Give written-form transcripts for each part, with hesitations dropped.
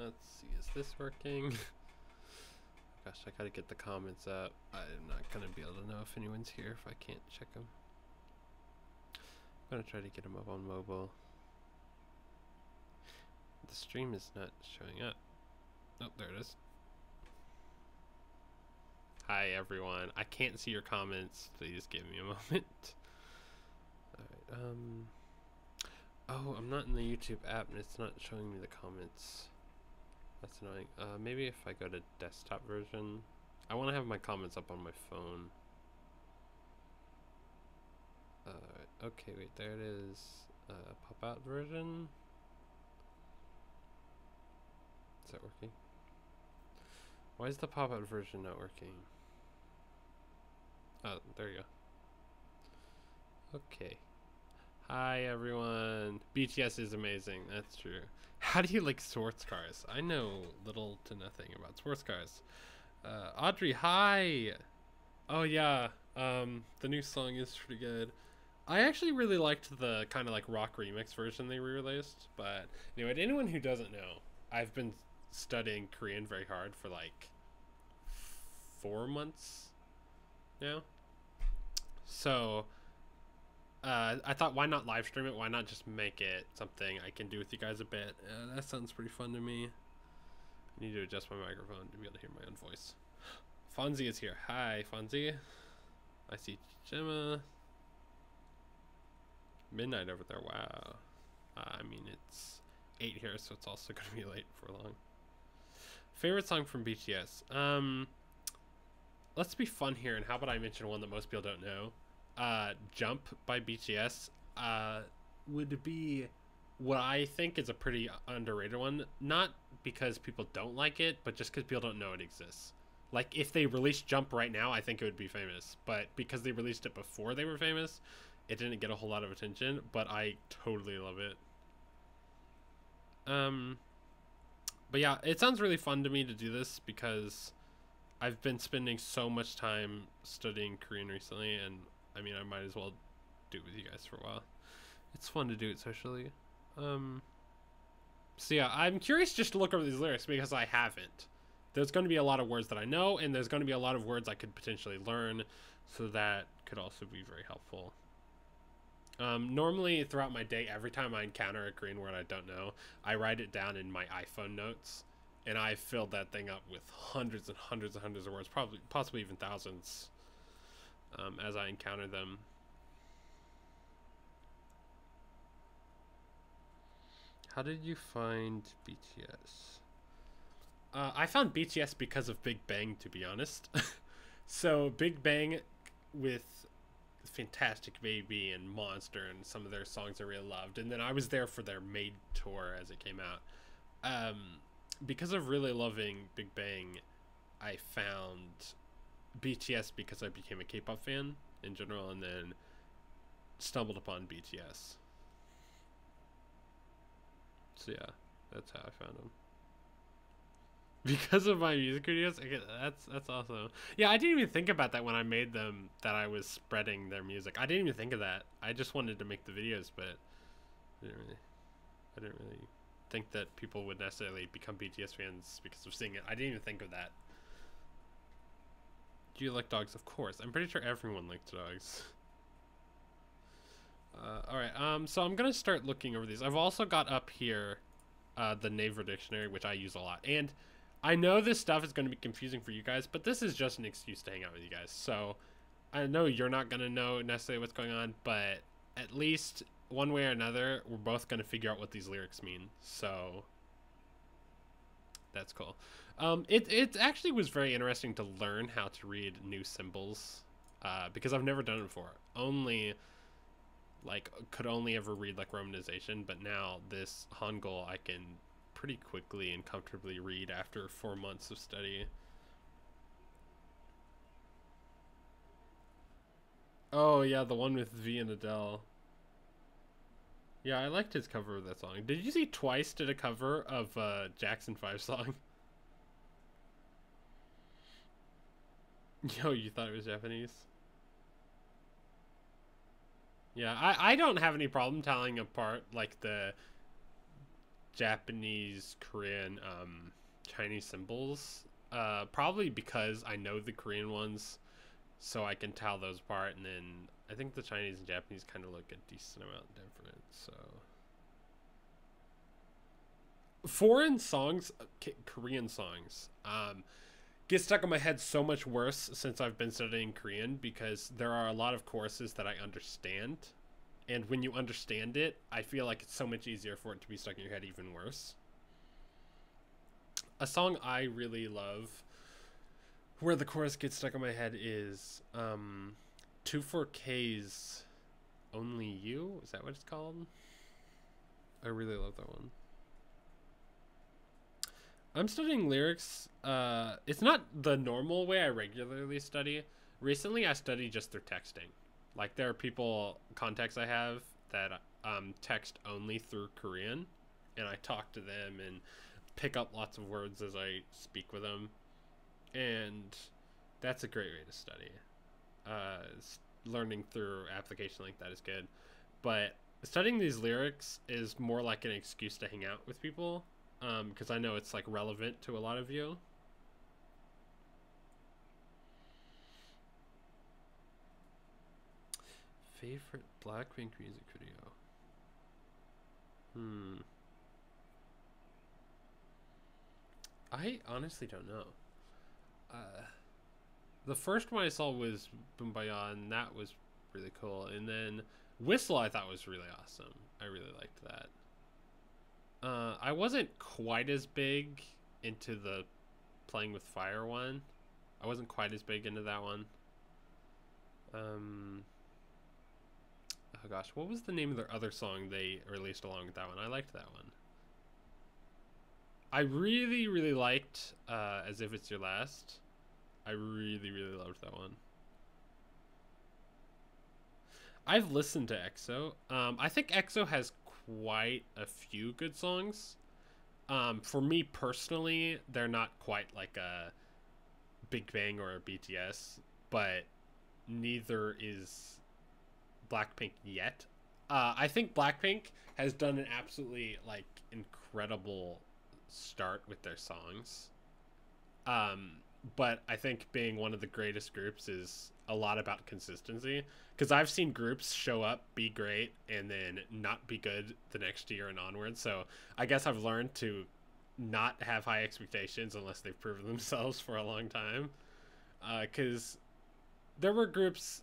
Let's see, is this working? Gosh, I gotta get the comments up. I'm not gonna be able to know if anyone's here if I can't check them. I'm gonna try to get them up on mobile. The stream is not showing up. Oh, there it is. Hi everyone. I can't see your comments. Please give me a moment. Alright, oh, I'm not in the YouTube app and it's not showing me the comments. That's annoying. Maybe if I go to desktop version. I want to have my comments up on my phone. Okay, wait, there it is. Pop out version. Is that working? Why is the pop out version not working? Oh, there you go. Okay. Hi everyone. BTS is amazing. That's true. How do you like sports cars? I know little to nothing about sports cars. Audrey, hi. Oh yeah. The new song is pretty good. I actually really liked the kind of like rock remix version they re-released. But anyway, to anyone who doesn't know, I've been studying Korean very hard for like 4 months now. So I thought, why not live stream it? Why not just make it something I can do with you guys a bit? That sounds pretty fun to me. I need to adjust my microphone to be able to hear my own voice. Fonzie is here. Hi, Fonzie. I see Gemma. Midnight over there. Wow. I mean, it's 8 here, so it's also going to be late for long. Favorite song from BTS? Let's be fun here, and how about I mention one that most people don't know? Jump by BTS would be what I think is a pretty underrated one. Not because people don't like it, but just because people don't know it exists. Like, if they released Jump right now, I think it would be famous. But because they released it before they were famous, it didn't get a whole lot of attention. But I totally love it. But yeah, it sounds really fun to me to do this because I've been spending so much time studying Korean recently, and I mean, I might as well do it with you guys for a while. It's fun to do it socially. So yeah, I'm curious just to look over these lyrics because I haven't. There's going to be a lot of words that I know, and there's going to be a lot of words I could potentially learn, so that could also be very helpful. Normally throughout my day, every time I encounter a Korean word I don't know, I write it down in my iPhone notes, and I filled that thing up with hundreds and hundreds and hundreds of words, possibly even thousands, as I encounter them. How did you find BTS? I found BTS because of Big Bang, to be honest. So Big Bang with Fantastic Baby and Monster and some of their songs I really loved, and then I was there for their Made tour as it came out. Because of really loving Big Bang, I found BTS because I became a K-pop fan in general, and then stumbled upon BTS. So yeah, that's how I found them. Because of my music videos? That's awesome. Yeah, I didn't even think about that when I made them, that I was spreading their music. I didn't even think of that. I just wanted to make the videos, but I didn't really think that people would necessarily become BTS fans because of seeing it. I didn't even think of that. Do you like dogs? Of course. I'm pretty sure everyone likes dogs. Alright, so I'm gonna start looking over these. I've also got up here the Naver Dictionary, which I use a lot. And I know this stuff is going to be confusing for you guys, but this is just an excuse to hang out with you guys. So I know you're not going to know necessarily what's going on, but at least one way or another, we're both going to figure out what these lyrics mean. So that's cool. It actually was very interesting to learn how to read new symbols because I've never done it before. Could only ever read like romanization, but now this Hangul I can pretty quickly and comfortably read after 4 months of study. Oh yeah, the one with V and Adele. Yeah, I liked his cover of that song. Did you see Twice did a cover of Jackson 5 song? Yo, you thought it was Japanese? Yeah, I don't have any problem telling apart like the Japanese, Korean, Chinese symbols. Probably because I know the Korean ones, so I can tell those apart. And then I think the Chinese and Japanese kind of look a decent amount different. So foreign songs, Korean songs, get stuck in my head so much worse since I've been studying Korean, because there are a lot of choruses that I understand. And when you understand it, I feel like it's so much easier for it to be stuck in your head even worse. A song I really love where the chorus gets stuck in my head is 24K's Only You. Is that what it's called? I really love that one. I'm studying lyrics. It's not the normal way I regularly study. Recently, I study just through texting. Like, there are contacts I have that text only through Korean, and I talk to them and pick up lots of words as I speak with them, and that's a great way to study. Learning through application like that is good, but studying these lyrics is more like an excuse to hang out with people, because I know it's like relevant to a lot of you. Favorite Blackpink music video? I honestly don't know. The first one I saw was Boombayah, and that was really cool. And then Whistle I thought was really awesome. I really liked that. I wasn't quite as big into the Playing with Fire one. I wasn't quite as big into that one. Oh gosh, what was the name of their other song they released along with that one? I liked that one. I really, really liked As If It's Your Last. I really, really loved that one. I've listened to EXO. I think EXO has quite a few good songs. For me personally, they're not quite like a Big Bang or a BTS, but neither is Blackpink yet. I think Blackpink has done an absolutely like incredible start with their songs. But I think being one of the greatest groups is a lot about consistency, because I've seen groups show up, be great, and then not be good the next year and onward. So I guess I've learned to not have high expectations unless they've proven themselves for a long time. Because there were groups,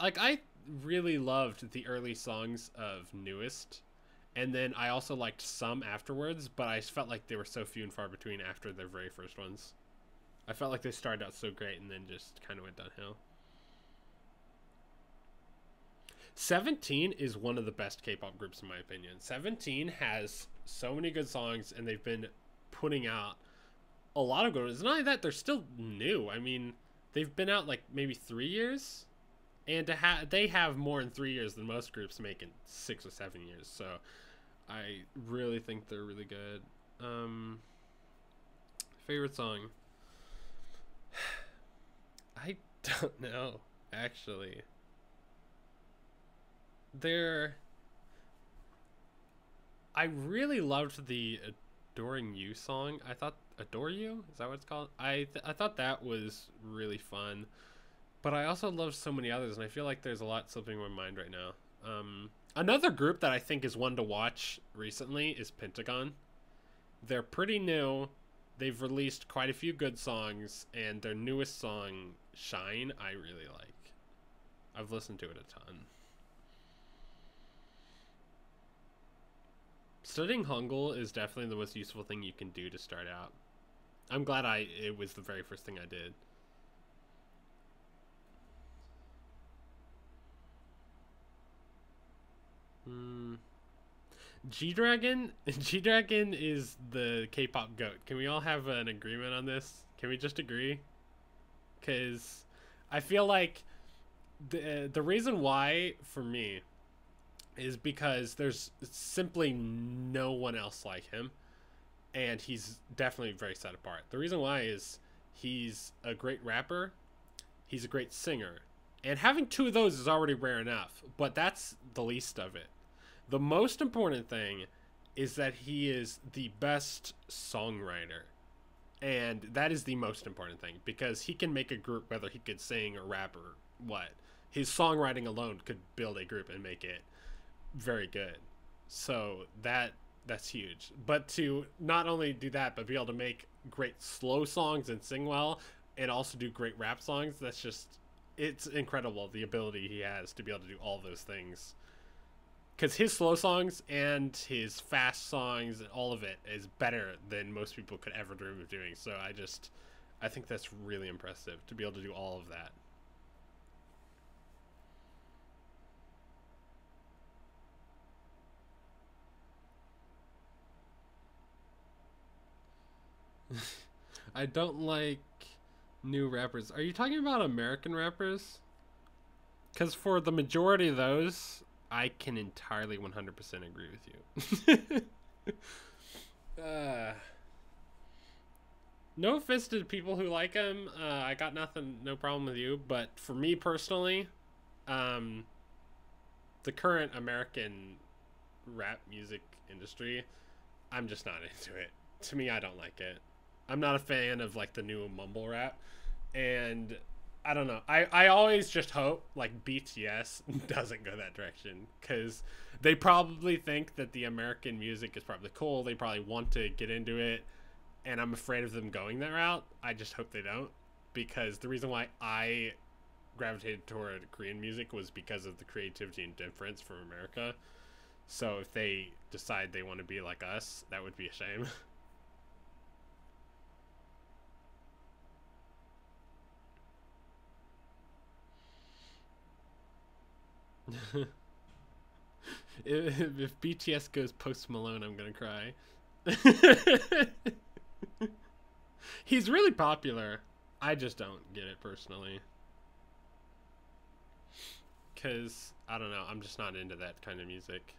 like I really loved the early songs of Newest, and then I also liked some afterwards, but I felt like they were so few and far between after their very first ones. I felt like they started out so great and then just kind of went downhill. 17 is one of the best K-pop groups in my opinion. 17 has so many good songs, and they've been putting out a lot of good ones. Not only that, they're still new. I mean, they've been out like maybe 3 years, and they have more in 3 years than most groups make in 6 or 7 years. So I really think they're really good. Favorite song? I don't know, actually. I really loved the Adoring You song. I thought Adore You? Is that what it's called? I thought that was really fun. But I also loved so many others, and I feel like there's a lot slipping my mind right now. Another group that I think is one to watch recently is Pentagon. They're pretty new. They've released quite a few good songs, and their newest song, Shine, I really like. I've listened to it a ton. Studying Hangul is definitely the most useful thing you can do to start out. I'm glad it was the very first thing I did. G-Dragon is the K-pop goat. Can we all have an agreement on this? Can we just agree? Because I feel like the reason why for me is because there's simply no one else like him, and he's definitely very set apart. The reason why is he's a great rapper, he's a great singer, and having two of those is already rare enough, but that's the least of it. The most important thing is that he is the best songwriter. And that is the most important thing, because he can make a group whether he could sing or rap or what. His songwriting alone could build a group and make it very good. So that's huge. But to not only do that, but be able to make great slow songs and sing well, and also do great rap songs, that's just, it's incredible the ability he has to be able to do all those things. Because his slow songs and his fast songs and all of it is better than most people could ever dream of doing. So I think that's really impressive to be able to do all of that. I don't like new rappers. Are you talking about American rappers? Because for the majority of those, I can entirely 100% agree with you. No offense to people who like him. I got nothing, no problem with you. But for me personally, um, the current American rap music industry, I'm just not into it. To me, I don't like it. I'm not a fan of like the new mumble rap, and I don't know. I always just hope like BTS doesn't go that direction, because they probably think that the American music is probably cool. They probably want to get into it, and I'm afraid of them going that route. I just hope they don't, because the reason why I gravitated toward Korean music was because of the creativity and difference from America. So if they decide they want to be like us, that would be a shame. If BTS goes Post Malone, I'm gonna cry. He's really popular. I just don't get it personally. Because, I don't know, I'm just not into that kind of music.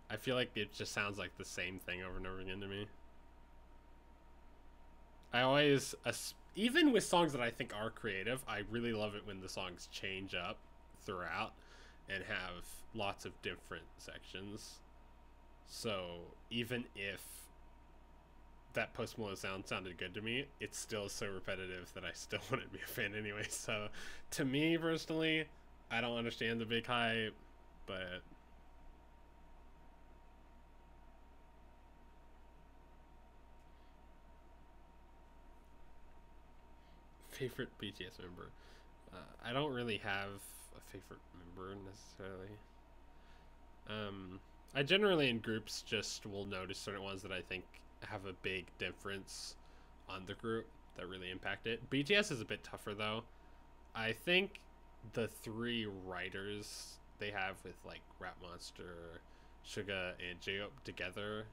I feel like it just sounds like the same thing over and over again to me. I always, even with songs that I think are creative, I really love it when the songs change up throughout and have lots of different sections. So even if that Post Malone sound sounded good to me, it's still so repetitive that I still wouldn't be a fan anyway. So to me personally, I don't understand the big hype, but favorite BTS member. I don't really have a favorite member necessarily. I generally in groups just will notice certain ones that I think have a big difference on the group that really impact it. BTS is a bit tougher though. I think the three writers they have with like Rap Monster, Suga, and J-Hope together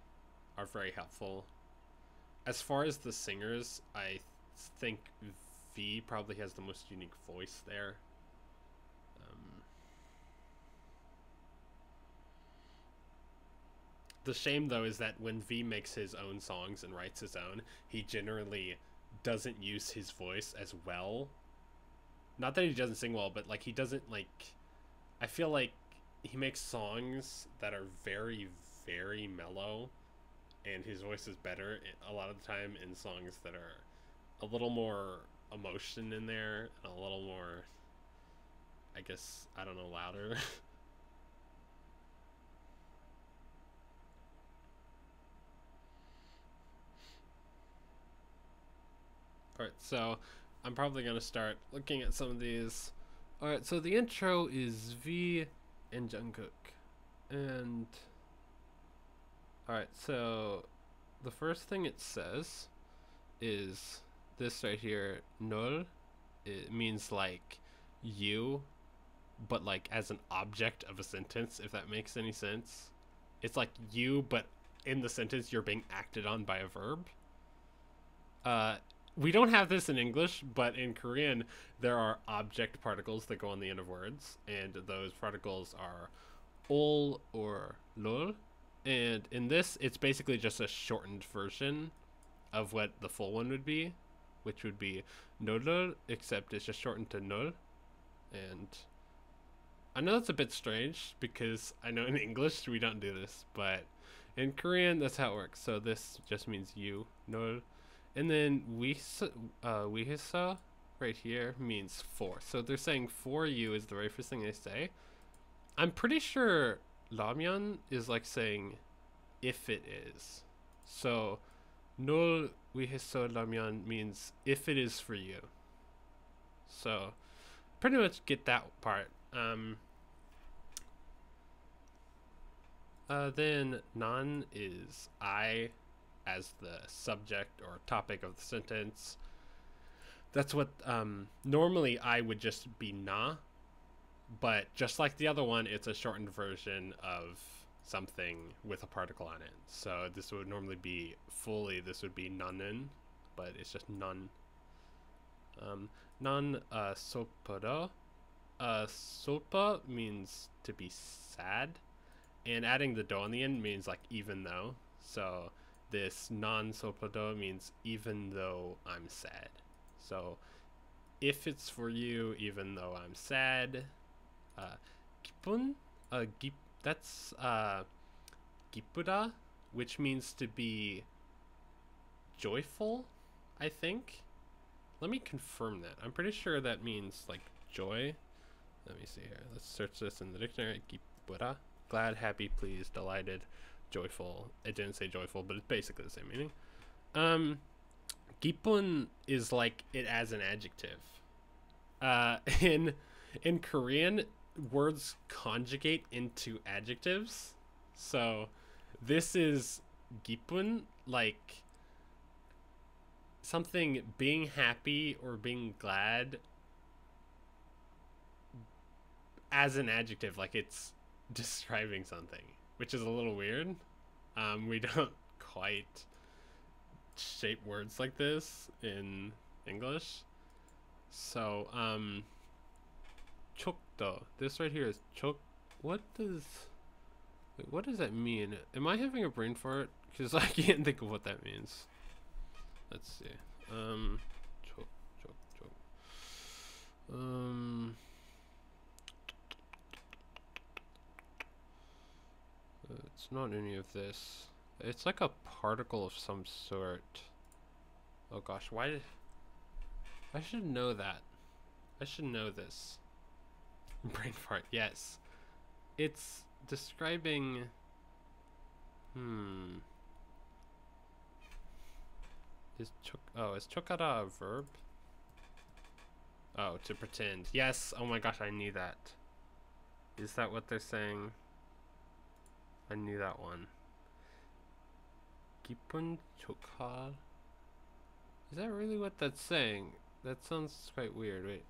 are very helpful. As far as the singers, I think V probably has the most unique voice there. Um, the shame though is that when V makes his own songs and writes his own, he generally doesn't use his voice as well. Not that he doesn't sing well, but like he doesn't like. I feel like he makes songs that are very, very mellow, and his voice is better a lot of the time in songs that are a little more emotion in there and a little more, I guess, I don't know, louder. Alright, so I'm probably going to start looking at some of these. Alright, so the intro is V and Jungkook. And alright, so the first thing it says is this right here, nol. It means like you, but like as an object of a sentence, if that makes any sense. It's like you, but in the sentence you're being acted on by a verb. We don't have this in English, but in Korean there are object particles that go on the end of words, and those particles are ol or lol. And in this, it's basically just a shortened version of what the full one would be, which would be nolol, except it's just shortened to nol. And I know that's a bit strange because I know in English we don't do this, but In Korean, that's how it works. So this just means you, no. And then wihisa right here means for. So they're saying for you is the very first thing they say. I'm pretty sure ramyeon is like saying if it is. So no wihiso ramyeon means if it is for you. So pretty much get that part. Then nan is I as the subject or topic of the sentence. That's what normally I would just be na, but just like the other one, it's a shortened version of something with a particle on it. So this would normally be fully, this would be nanen, but it's just none. Nan sopara. Sopa means to be sad, and adding the do on the end means like even though. So this non sopado means even though I'm sad. So if it's for you, even though I'm sad. Gipun, that's gipuda, which means to be joyful, I think. Let me confirm that. I'm pretty sure that means like joy. Let me see here. Let's search this in the dictionary. Gipuda. Glad, happy, pleased, delighted, joyful. It didn't say joyful, but it's basically the same meaning. Gipun is like it as an adjective. In Korean, words conjugate into adjectives. So this is gipun, like something being happy or being glad as an adjective, like it's describing something, which is a little weird. We don't quite shape words like this in English. So chokdo, this right here is chok. What does that mean? Am I having a brain fart? Because I can't think of what that means. Let's see. Chok. It's not any of this. It's like a particle of some sort. Oh gosh, why did... I should know that. I should know this. Brain fart, yes. It's describing... Is chokara a verb? Oh, to pretend. Yes, oh my gosh, I knew that. Is that what they're saying? I knew that one. Gipun chokar. Is that really what that's saying? That sounds quite weird. Wait.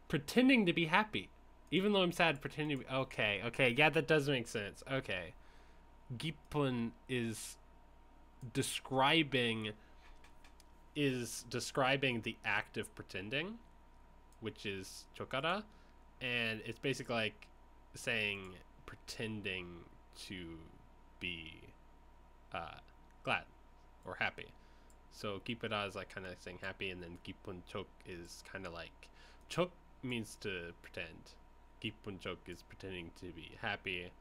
Pretending to be happy. Even though I'm sad, pretending to be... Okay, yeah, that does make sense. Okay. Gipun is describing the act of pretending, which is chokara, and it's basically like saying pretending to be glad or happy. So gipura is like kind of saying happy, and then gipun chok is kind of like, chok means to pretend, gipun chok is pretending to be happy.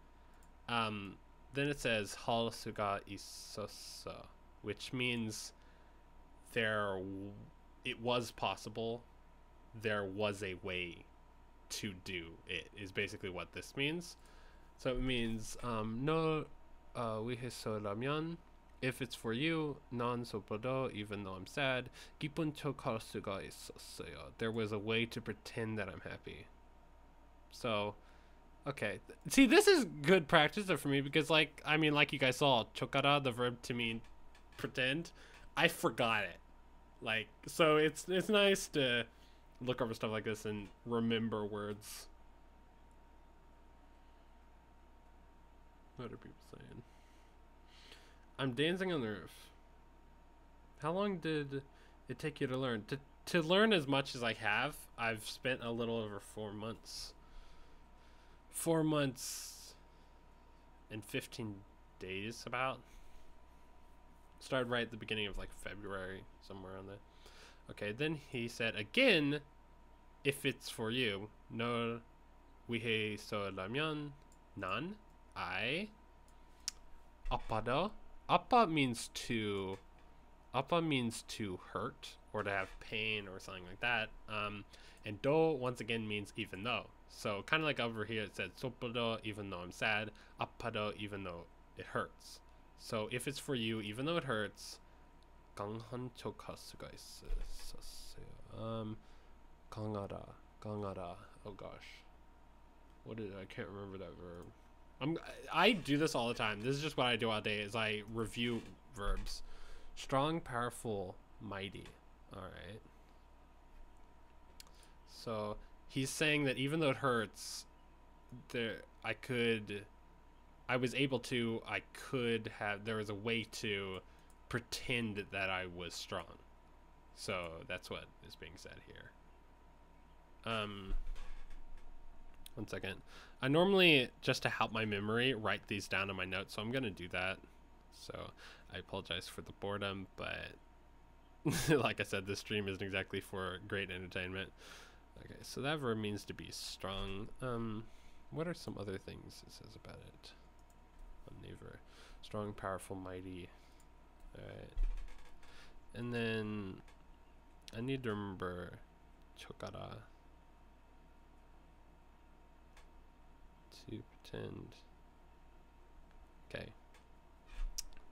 Then it says hal suga isoso, which means it was possible, there was a way to do it, is basically what this means. So it means no wihiso ramyeon, if it's for you, non sopodo, even though I'm sad, gipun chok hal suga isosoyo, there was a way to pretend that I'm happy. So okay, see, this is good practice for me because, like, I mean, like you guys saw, chokara, the verb to mean pretend, I forgot it. Like, so it's nice to look over stuff like this and remember words. What are people saying? I'm dancing on the roof. How long did it take you to learn? To learn as much as I have, I've spent a little over 4 months. 4 months and 15 days about. Started right at the beginning of like February, somewhere around there. Okay, then he said again, if it's for you, no wihe so ramyeon nan I Appada. Appa means to hurt or to have pain or something like that. And do once again means even though. So kind of like over here it said soppado even though I'm sad, appado even though it hurts. So if it's for you even though it hurts, 강한 척할 수가 있었어요. 강하다. Oh gosh. I can't remember that verb. I do this all the time. This is just what I do all day is I review verbs. Strong, powerful, mighty. Alright. So he's saying that even though it hurts, there was a way to pretend that I was strong. So that's what is being said here. One second. I normally, just to help my memory, write these down in my notes, so I'm gonna do that. So I apologize for the boredom, but like I said, this stream isn't exactly for great entertainment. Okay, so that verb means to be strong. What are some other things it says about it? Neighbor. Strong, powerful, mighty. Alright. And then I need to remember chokara. To pretend. Okay.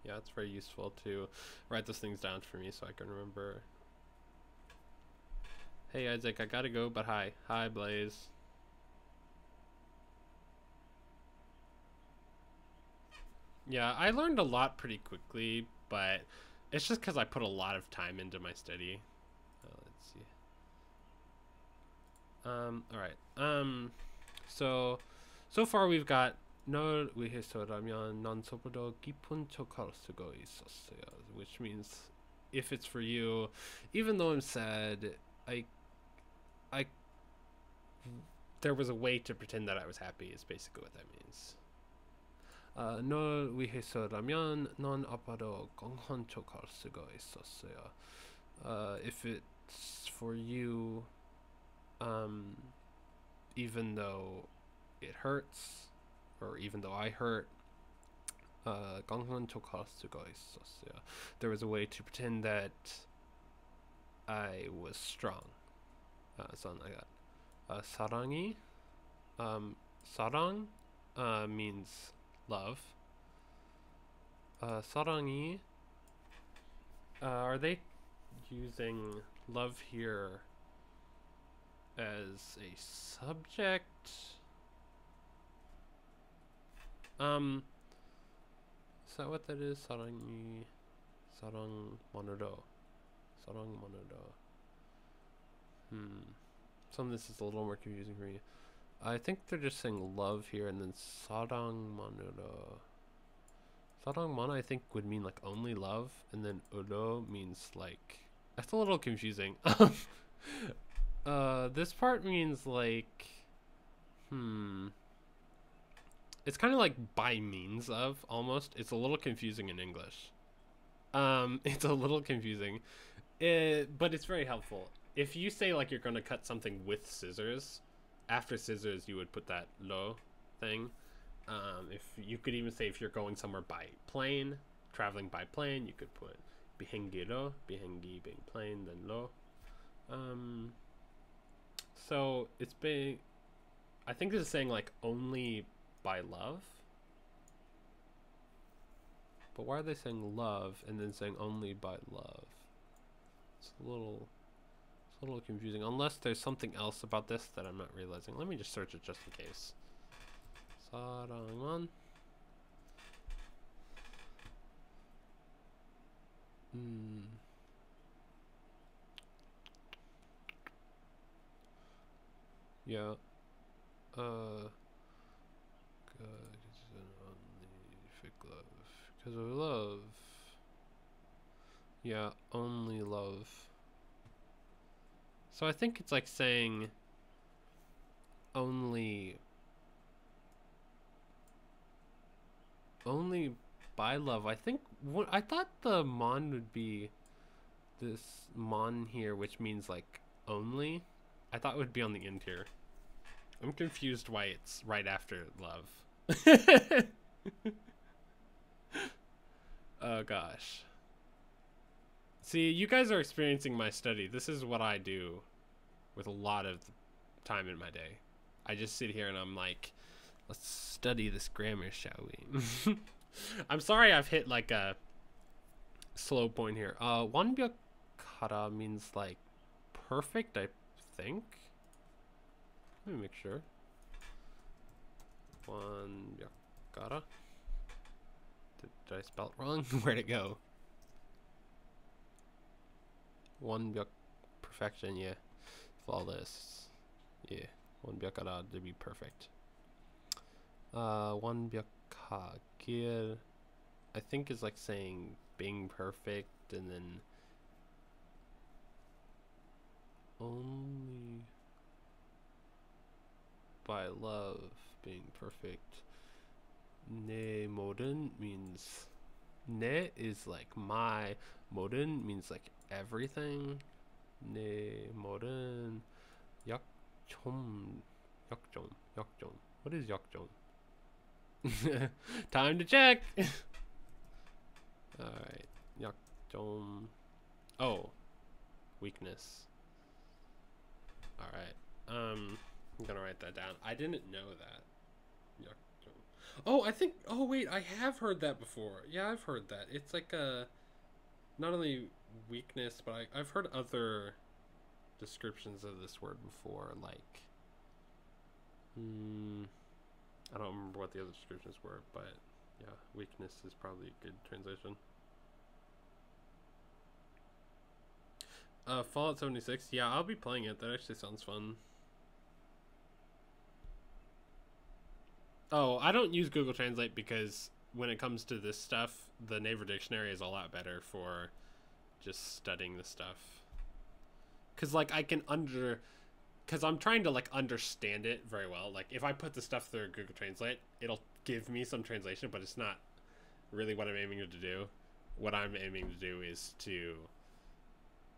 Yeah, it's very useful to write those things down for me so I can remember. Hey Isaac, I gotta go, but hi. Hi Blaze. Yeah, I learned a lot pretty quickly, but it's just because I put a lot of time into my study. Let's see. Alright. So far we've got 널 위해서라면 난 소보다 깊은 척할 수가 있었어요, which means if it's for you, even though I'm sad, there was a way to pretend that I was happy is basically what that means. 널 위해서라면 난 아빠도 강한 척할 수가 있었어요. If it's for you, even though it hurts, or even though I hurt, 강한 척할 수가 있었어요. There was a way to pretend that I was strong. Something like that. 사랑이, 사랑 means love. 사랑이, are they using love here as a subject? Is that what that is? 사랑이, 사랑만으로. Some of this is a little more confusing for me. I think they're just saying love here, and then 사랑만으로. 사랑만 I think would mean like only love, and then 으로 means like, that's a little confusing. This part means like, it's kind of like by means of, almost. It's a little confusing in English. It's a little confusing, but it's very helpful. If you say like you're gonna cut something with scissors, after scissors you would put that lo thing. If you could even say if you're going somewhere by plane, traveling by plane, you could put 비행기로, 비행기 being plane, then lo. So it's being, I think this is saying like only by love. But why are they saying love and then saying only by love? It's a little confusing, unless there's something else about this that I'm not realizing. Let me just search it just in case. 사랑은 yeah. Because of love. Yeah, only love. So I think it's like saying only by love. I think I thought the mon would be this mon here, which means like only. I thought it would be on the end here. I'm confused why it's right after love. Oh gosh. See, you guys are experiencing my study. This is what I do with a lot of time in my day. I just sit here and I'm like, let's study this grammar, shall we? I'm sorry I've hit like a slow point here. Wanbyakara means like perfect, I think. Let me make sure. Wanbyakara. Did I spell it wrong? Where'd it go? Wanbyak perfection, yeah. Flawless. Yeah. Wanbyakara to be perfect. Wanbyakagir I think is like saying being perfect and then only by love being perfect. Ne modern means ne is like my, modern means like everything. Ne modern yakchom yakchom. What is yakchom? Time to check. Alright. Yakchom. Oh. Weakness. Alright. I'm gonna write that down. I didn't know that. Yakchom. Oh, I think, oh wait, I have heard that before. Yeah, I've heard that. It's like a, not only weakness, but I've heard other descriptions of this word before, like, I don't remember what the other descriptions were, but yeah, weakness is probably a good translation. Fallout 76, yeah, I'll be playing it. That actually sounds fun. Oh, I don't use Google Translate because when it comes to this stuff, the Naver Dictionary is a lot better for just studying the stuff. Cause like cause I'm trying to like understand it very well. Like if I put the stuff through Google Translate, it'll give me some translation, but it's not really what I'm aiming to do. What I'm aiming to do is to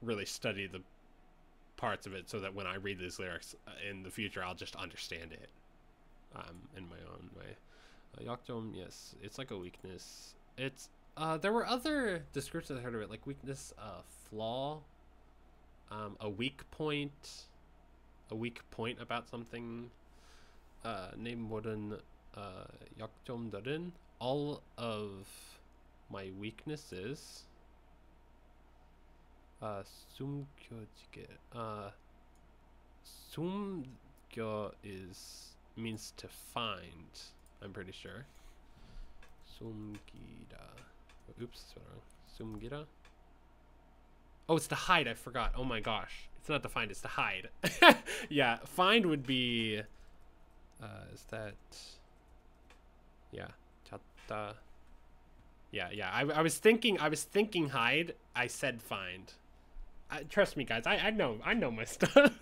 really study the parts of it so that when I read these lyrics in the future, I'll just understand it in my own way. Yakjom, yes, it's like a weakness. It's there were other descriptions I heard of it, like weakness, flaw, a weak point about something. Name modern yakjom darin. All of my weaknesses. Sumkyo Sumkyo means to find, I'm pretty sure. Sumgira. Oops, that's wrong. Sumgira. Oh, it's to hide. I forgot. Oh my gosh. It's not to find, it's to hide. Yeah, find would be is that, yeah, chata. Yeah. I was thinking hide. I said find. Trust me, guys. I know my stuff.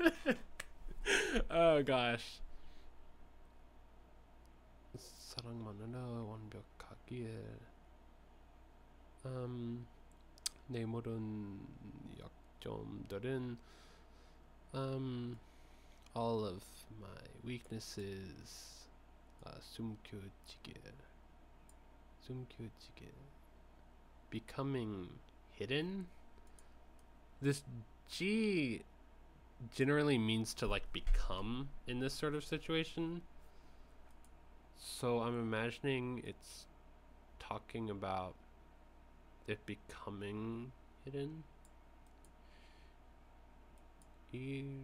Oh gosh. 사랑 만나러 완벽하길. 내 모든 약점들은 all of my weaknesses 숨겨지길. Becoming hidden. This G generally means to like become in this sort of situation. So I'm imagining it's talking about it becoming hidden. G.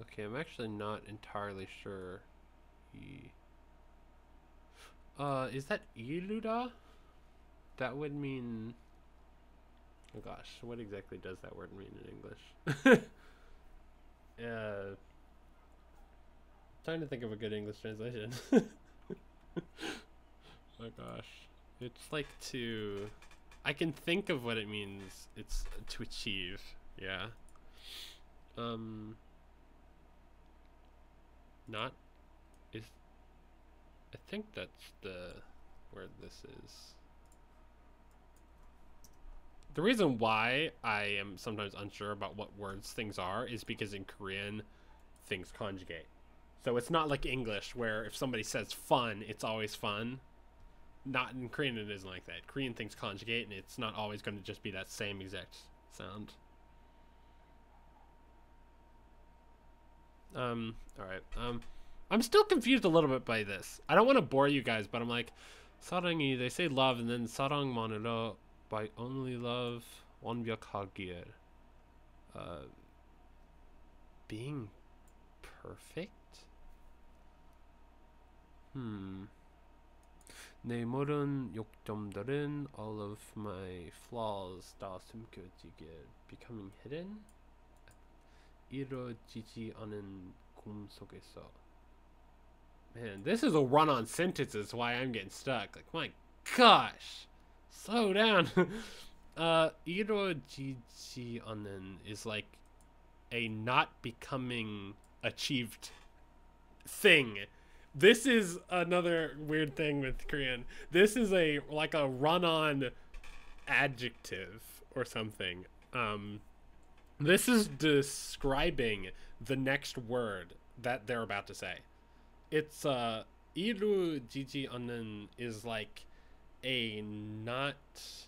Okay, I'm actually not entirely sure. Is that iluda? That would mean, oh gosh, what exactly does that word mean in English? Trying to think of a good English translation. Oh gosh, it's like to, I can think of what it means. It's to achieve. Yeah. Not is, I think that's the where this is. The reason why I am sometimes unsure about what words things are is because in Korean things conjugate. So it's not like English where if somebody says fun, it's always fun. not in Korean. It isn't like that. Korean things conjugate, and it's not always going to just be that same exact sound. All right. I'm still confused a little bit by this. I don't want to bore you guys, but I'm like, 사랑이, they say love, and then 사랑만으로, by only love, 완벽하길. Being perfect? 내 모든 욕점들은, all of my flaws 다 숨겨지길. Becoming hidden? 이루어지지 않은 꿈 속에서. Man, this is a run-on sentences. Why I'm getting stuck. Like, my gosh, slow down. 이루어지지 않은 is like a not becoming achieved thing. This is another weird thing with Korean. This is a like a run-on adjective or something. This is describing the next word that they're about to say. It's 이루어지지 않는 is like a not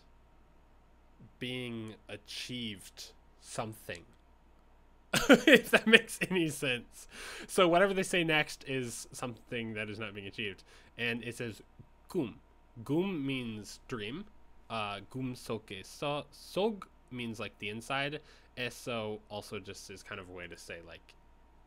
being achieved something. If that makes any sense. So whatever they say next is something that is not being achieved. And it says 꿈. 꿈 means dream. 꿈 속에서. 속 means like the inside. eso also just is kind of a way to say like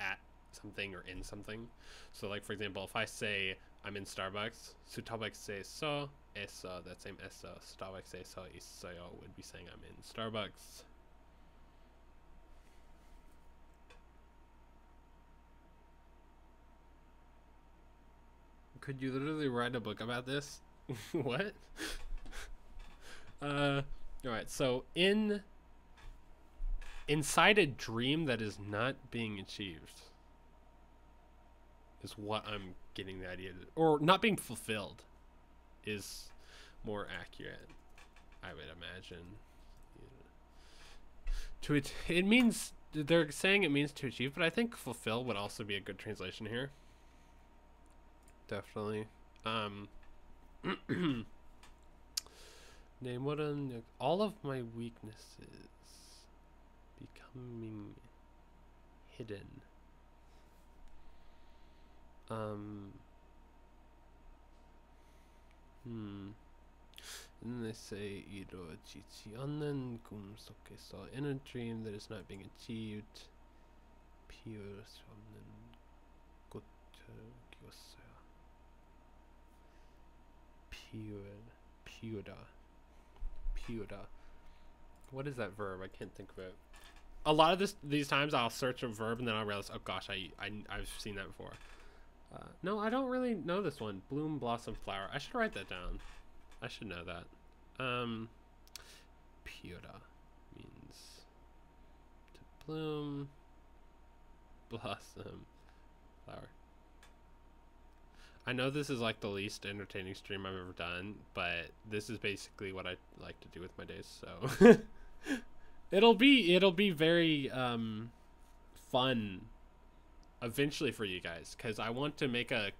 at something or in something. So like for example, if I say I'm in Starbucks, 스타벅스에서 eso, that same eso, 스타벅스에서 있어요 would be saying I'm in Starbucks. Could you literally write a book about this? What? Alright, so inside a dream that is not being achieved is what I'm getting the idea to, or not being fulfilled is more accurate, I would imagine. It means, they're saying it means to achieve, but I think fulfill would also be a good translation here. Definitely. All of my weaknesses becoming hidden. And then they say 이루어지지 않는 꿈 속에서, in a dream that is not being achieved, 피울 수 없는 꽃이었어요. Piura. What is that verb? I can't think of it. A lot of these times I'll search a verb and then I'll realize, oh gosh, I've seen that before. No, I don't really know this one. Bloom, blossom, flower. I should write that down. I should know that. Piura means to bloom, blossom, flower. I know this is like the least entertaining stream I've ever done, but this is basically what I like to do with my days, so it'll be very fun eventually for you guys, because I want to make a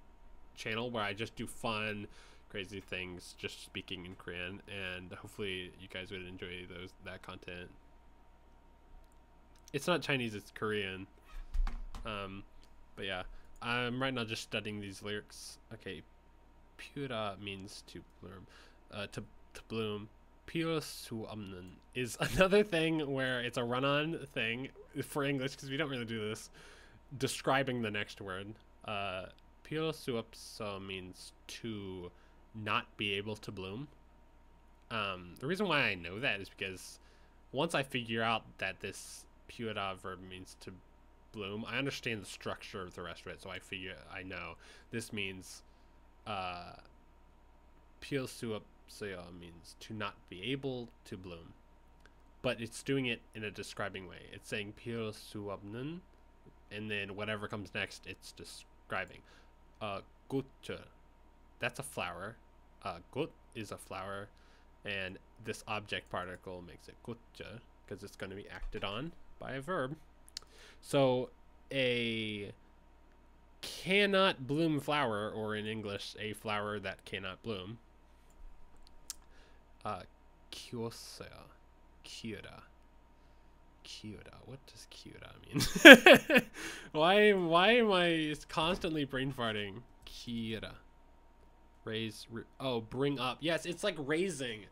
channel where I just do fun, crazy things, just speaking in Korean, and hopefully you guys would enjoy that content. It's not Chinese, it's Korean. But yeah, I'm right now just studying these lyrics. Okay, piura means to bloom. To bloom. 피울 수 없는 is another thing where it's a run-on thing for English, because we don't really do this, describing the next word. 피울 수 없어 means to not be able to bloom. The reason why I know that is because once I figure out that this piura verb means to bloom, I understand the structure of the rest of it, so I know this means 피울 수 없어요 means to not be able to bloom, but it's doing it in a describing way. It's saying 피울 수 없는, and then whatever comes next, it's describing. 꽃, that's a flower. 꽃 is a flower, and this object particle makes it 꽃, because it's going to be acted on by a verb. So a cannot bloom flower, or in English, a flower that cannot bloom, Uh, Kyosea. Kyura. Kyura. What does Kyura mean? why am I constantly brain farting? Kyura. Raise. Oh, bring up. Yes, it's like raising.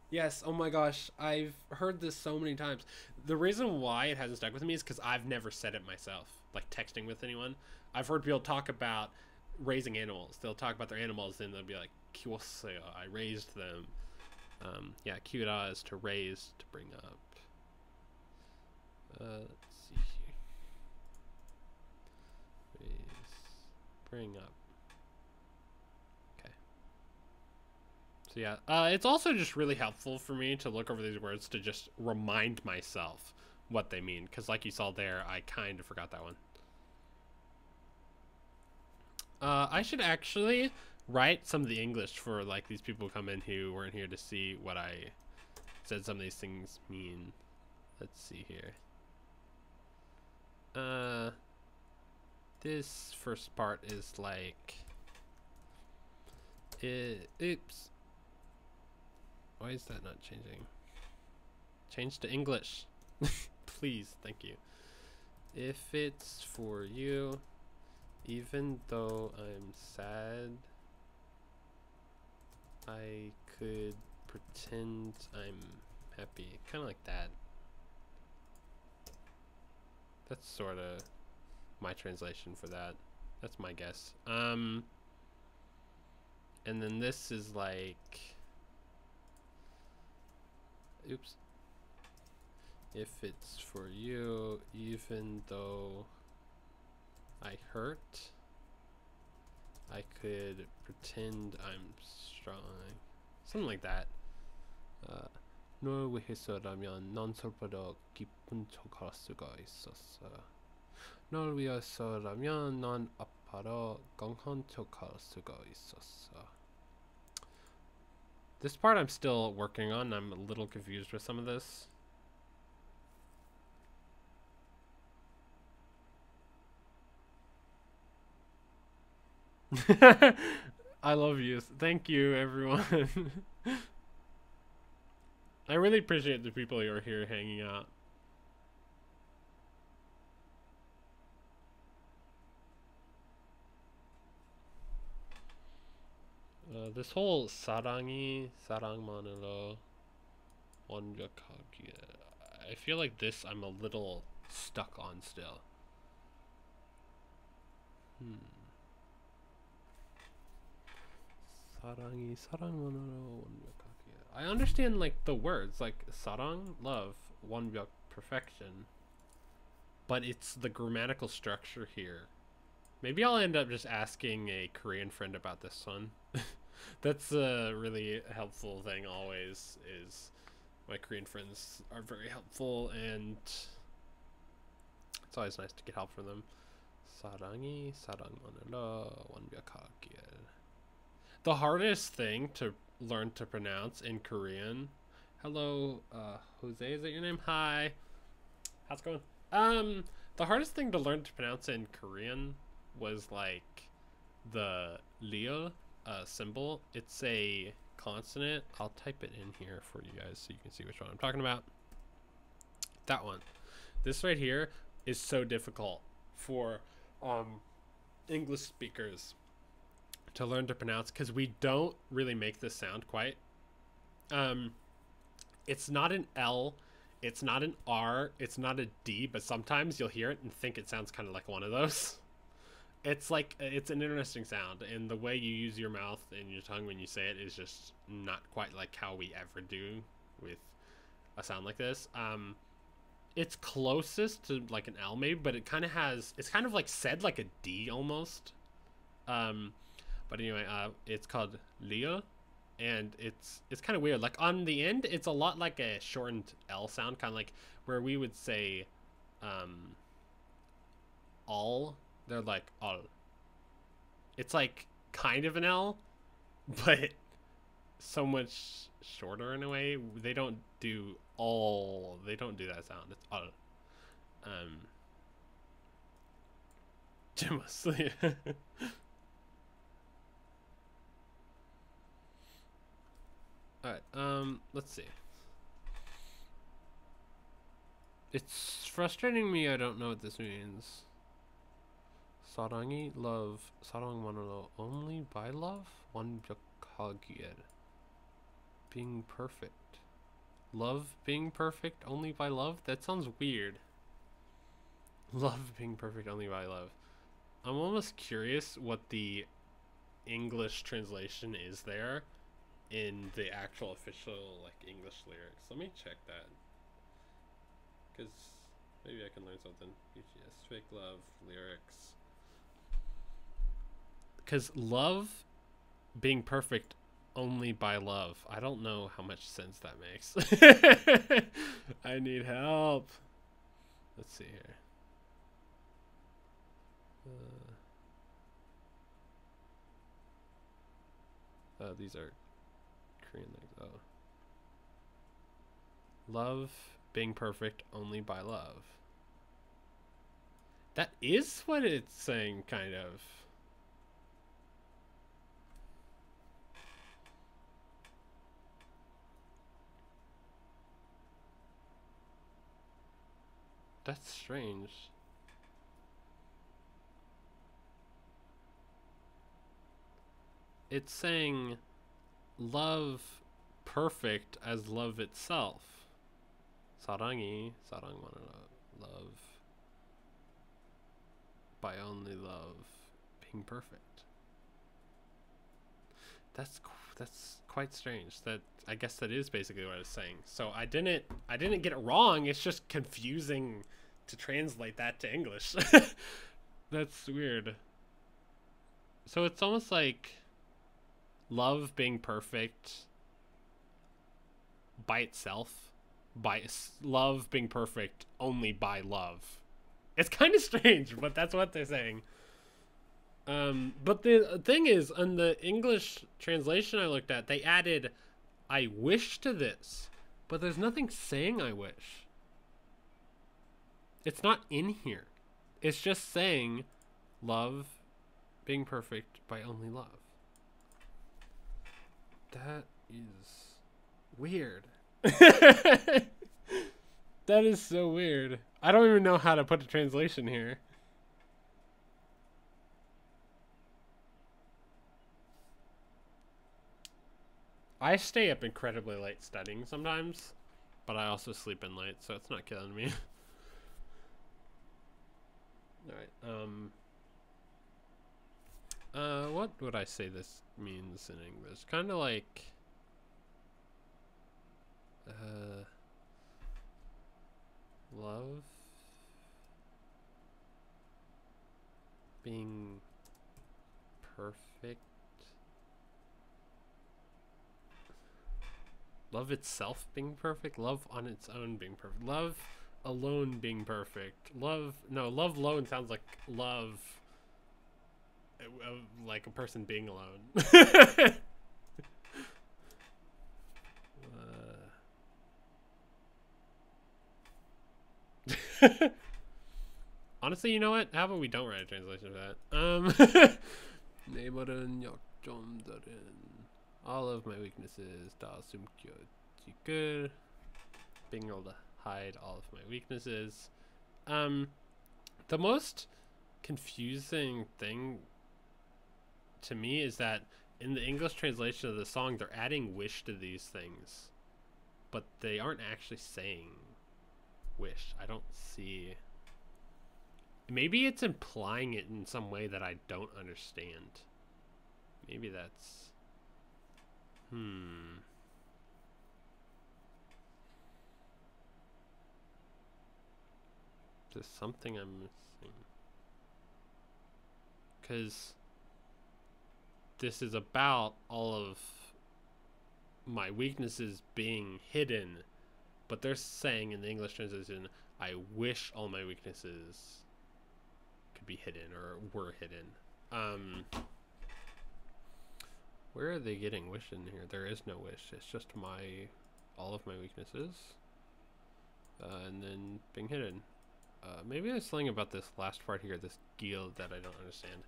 Yes. Oh my gosh, I've heard this so many times. The reason why it hasn't stuck with me is because I've never said it myself. Like texting with anyone, I've heard people talk about raising animals. They'll talk about their animals and they'll be like, "Kyosea, I raised them." Yeah, kyura is to raise, to bring up. Let's see here. Raise, bring up. Okay. So yeah, it's also just really helpful for me to look over these words to just remind myself what they mean. Because like you saw there, I kind of forgot that one. I should actually write some of the English for like these people who come in who weren't here to see what I said some of these things mean. Let's see here. This first part is like, oops. Why is that not changing? Change to English. Please, thank you. If it's for you, even though I'm sad, I could pretend I'm happy. Kind of like that. That's sort of my translation for that. That's my guess. And then this is like, oops. If it's for you, even though I hurt, I could pretend I'm strong. Something like that. 널 위해서라면 넌 슬퍼도 기쁜 척할 수가 있었어. 널 위해서라면 넌 아파도 강한 척할 수가 있었어. This part I'm still working on. I'm a little confused with some of this. I love you. Thank you, everyone. I really appreciate the people who are here hanging out. This whole 사랑만으로 완벽하게. I feel like this I'm a little stuck on still. 사랑만으로 완벽하게. I understand like the words like 사랑, love, 완벽, perfection, but it's the grammatical structure here. Maybe I'll end up just asking a Korean friend about this one. That's a really helpful thing always, is my Korean friends are very helpful and it's always nice to get help from them. 사랑이 사랑만으로 완벽하길. The hardest thing to learn to pronounce in Korean. Hello, Jose, is that your name? Hi. How's it going? The hardest thing to learn to pronounce in Korean was like the Leo symbol. It's a consonant. I'll type it in here for you guys so you can see which one I'm talking about. That one. This right here is so difficult for English speakers to learn to pronounce because we don't really make this sound quite. It's not an L, it's not an R, it's not a D, but sometimes you'll hear it and think it sounds kind of like one of those. It's like, it's an interesting sound, and the way you use your mouth and your tongue when you say it is just not quite like how we ever do with a sound like this. It's closest to like an L maybe, but it kind of has, it's kind of like said like a D almost. But anyway, it's called Leo, and it's kind of weird. Like on the end, it's a lot like a shortened L sound, kind of like where we would say all. They're like all. It's like kind of an L, but so much shorter in a way. They don't do all. They don't do that sound. It's all. Mostly. Alright, Let's see. It's frustrating me. I don't know what this means. 사랑이 love. 사랑만으로 only by love. 완벽하게. Being perfect. Love being perfect only by love? That sounds weird. Love being perfect only by love. I'm almost curious what the English translation is there in the actual official like English lyrics. Let me check that. Because maybe I can learn something. BTS, fake love, lyrics. Because love being perfect only by love. I don't know how much sense that makes. I need help. Let's see here. Oh, these are Korean things. Oh. Love being perfect only by love. That is what it's saying, kind of. That's strange. It's saying love perfect as love itself. 사랑이 love by only love being perfect. That's quite strange. That I guess that is basically what it's saying. So I didn't get it wrong. It's just confusing to translate that to English. That's weird. So it's almost like love being perfect by itself, by love being perfect only by love. It's kind of strange, but that's what they're saying. But the thing is, on the English translation I looked at, they added I wish to this, but there's nothing saying I wish. It's not in here. It's just saying love being perfect by only love. That is weird. That is so weird. I don't even know how to put a translation here. I stay up incredibly late studying sometimes, but I also sleep in late, so it's not killing me. Alright, what would I say this means in English? Kind of like, love being perfect. Love itself being perfect. Love on its own being perfect. Love alone being perfect. Love alone sounds like love, like a person being alone. Honestly, you know what? How about we don't write a translation of that? 내 말은 약점들은 all of my weaknesses 다 숨겨지길. Being able to hide all of my weaknesses. The most confusing thing to me is that in the English translation of the song, they're adding wish to these things, but they aren't actually saying wish. I don't see. Maybe it's implying it in some way that I don't understand. Maybe that's... There's something I'm missing. Because this is about all of my weaknesses being hidden, but they're saying in the English translation, I wish all my weaknesses could be hidden or were hidden. Where are they getting wish in here? There is no wish. It's just all of my weaknesses, and then being hidden. Maybe there's something about this last part here, this guild, that I don't understand.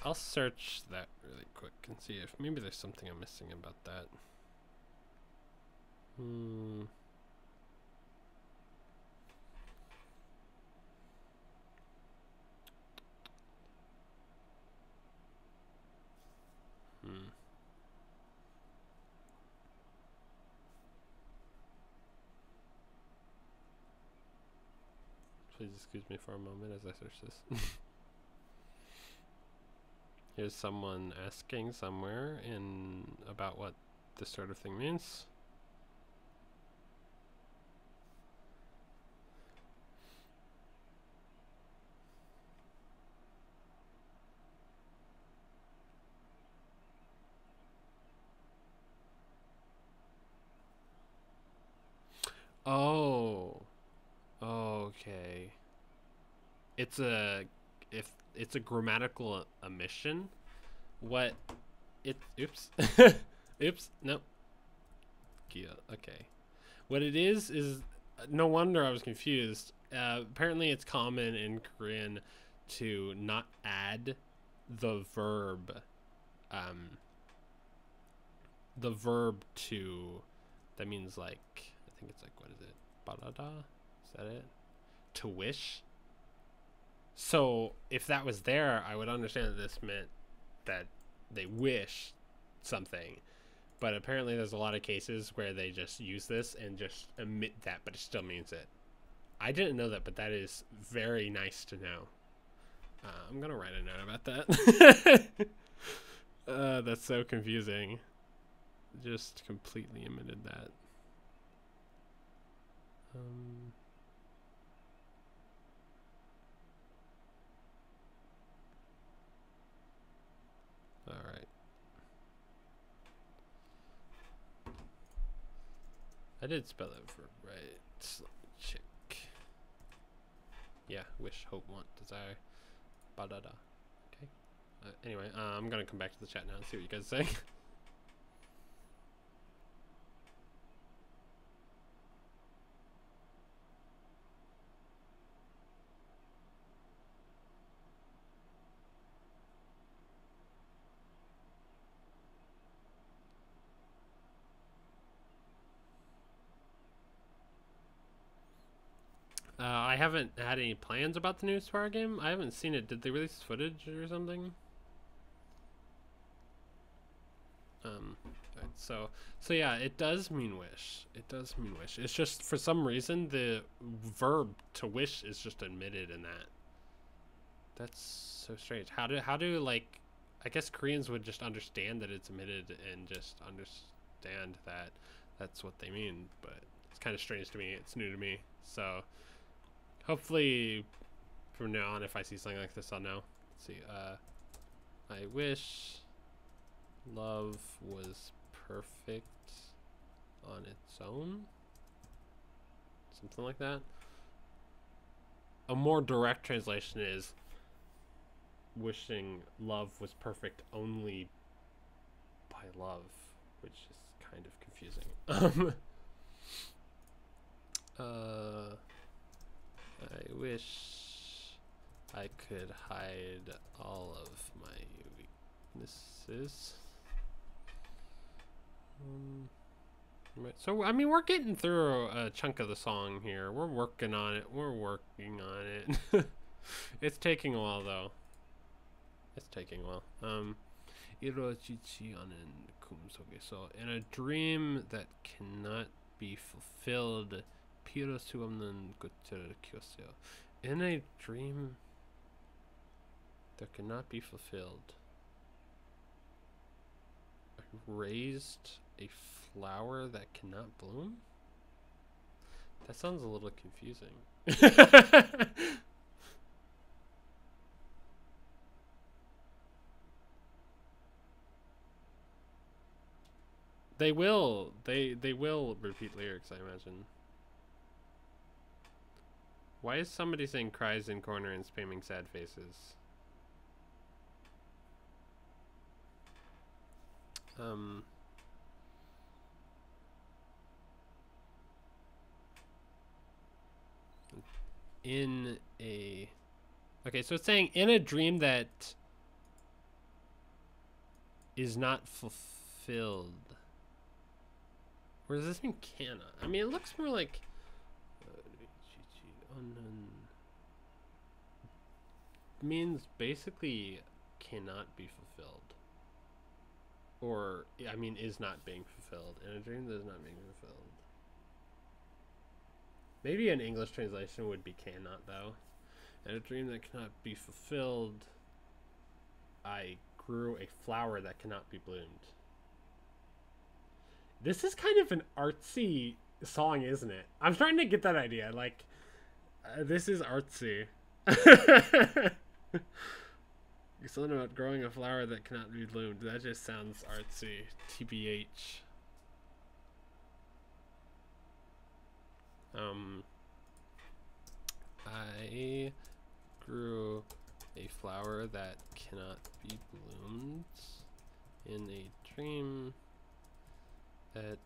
I'll search that really quick and see if maybe there's something I'm missing about that. Hmm. Hmm. Please excuse me for a moment as I search this. Here's someone asking somewhere in about what this sort of thing means. Oh, okay. It's a if it's a grammatical omission. What it? Oops, oops. No. Kia. Okay. What it is no wonder I was confused. Apparently, it's common in Korean to not add the verb, um, the verb to. That means like I think it's like what is it? Barada? Is that it? To wish. So if that was there, I would understand that this meant that they wish something. But apparently, there's a lot of cases where they just use this and just omit that, but it still means it. I didn't know that, but that is very nice to know. I'm gonna write a note about that. That's so confusing. Just completely omitted that. All right. I did spell it for right. Let me check. Yeah, wish, hope, want, desire. Ba-da-da. Okay. Anyway, I'm gonna come back to the chat now and see what you guys say. I haven't had any plans about the new Spyro game. I haven't seen it. Did they release footage or something? Right, so yeah, it does mean wish. It does mean wish. It's just for some reason the verb to wish is just omitted in that. That's so strange. How do like, I guess Koreans would just understand that it's omitted and just understand that that's what they mean, but it's kind of strange to me. It's new to me. So hopefully from now on, if I see something like this, I'll know. Let's see. I wish love was perfect on its own. Something like that. A more direct translation is wishing love was perfect only by love, which is kind of confusing. I wish I could hide all of my weaknesses. Right. So I mean, we're getting through a chunk of the song here. We're working on it. It's taking a while though. It's taking a while. So in a dream that cannot be fulfilled, in a dream that cannot be fulfilled, I raised a flower that cannot bloom? That sounds a little confusing. They will repeat lyrics, I imagine. Why is somebody saying cries in corner and spamming sad faces? In a... Okay, so it's saying in a dream that is not fulfilled. Or does this mean cannot? I mean, it looks more like means basically cannot be fulfilled. Or, I mean, is not being fulfilled. In a dream that is not being fulfilled. Maybe an English translation would be cannot, though. In a dream that cannot be fulfilled, I grew a flower that cannot be bloomed. This is kind of an artsy song, isn't it? I'm starting to get that idea. Like, this is artsy. Something about growing a flower that cannot be bloomed. That just sounds artsy. TBH. I grew a flower that cannot be bloomed in a dream that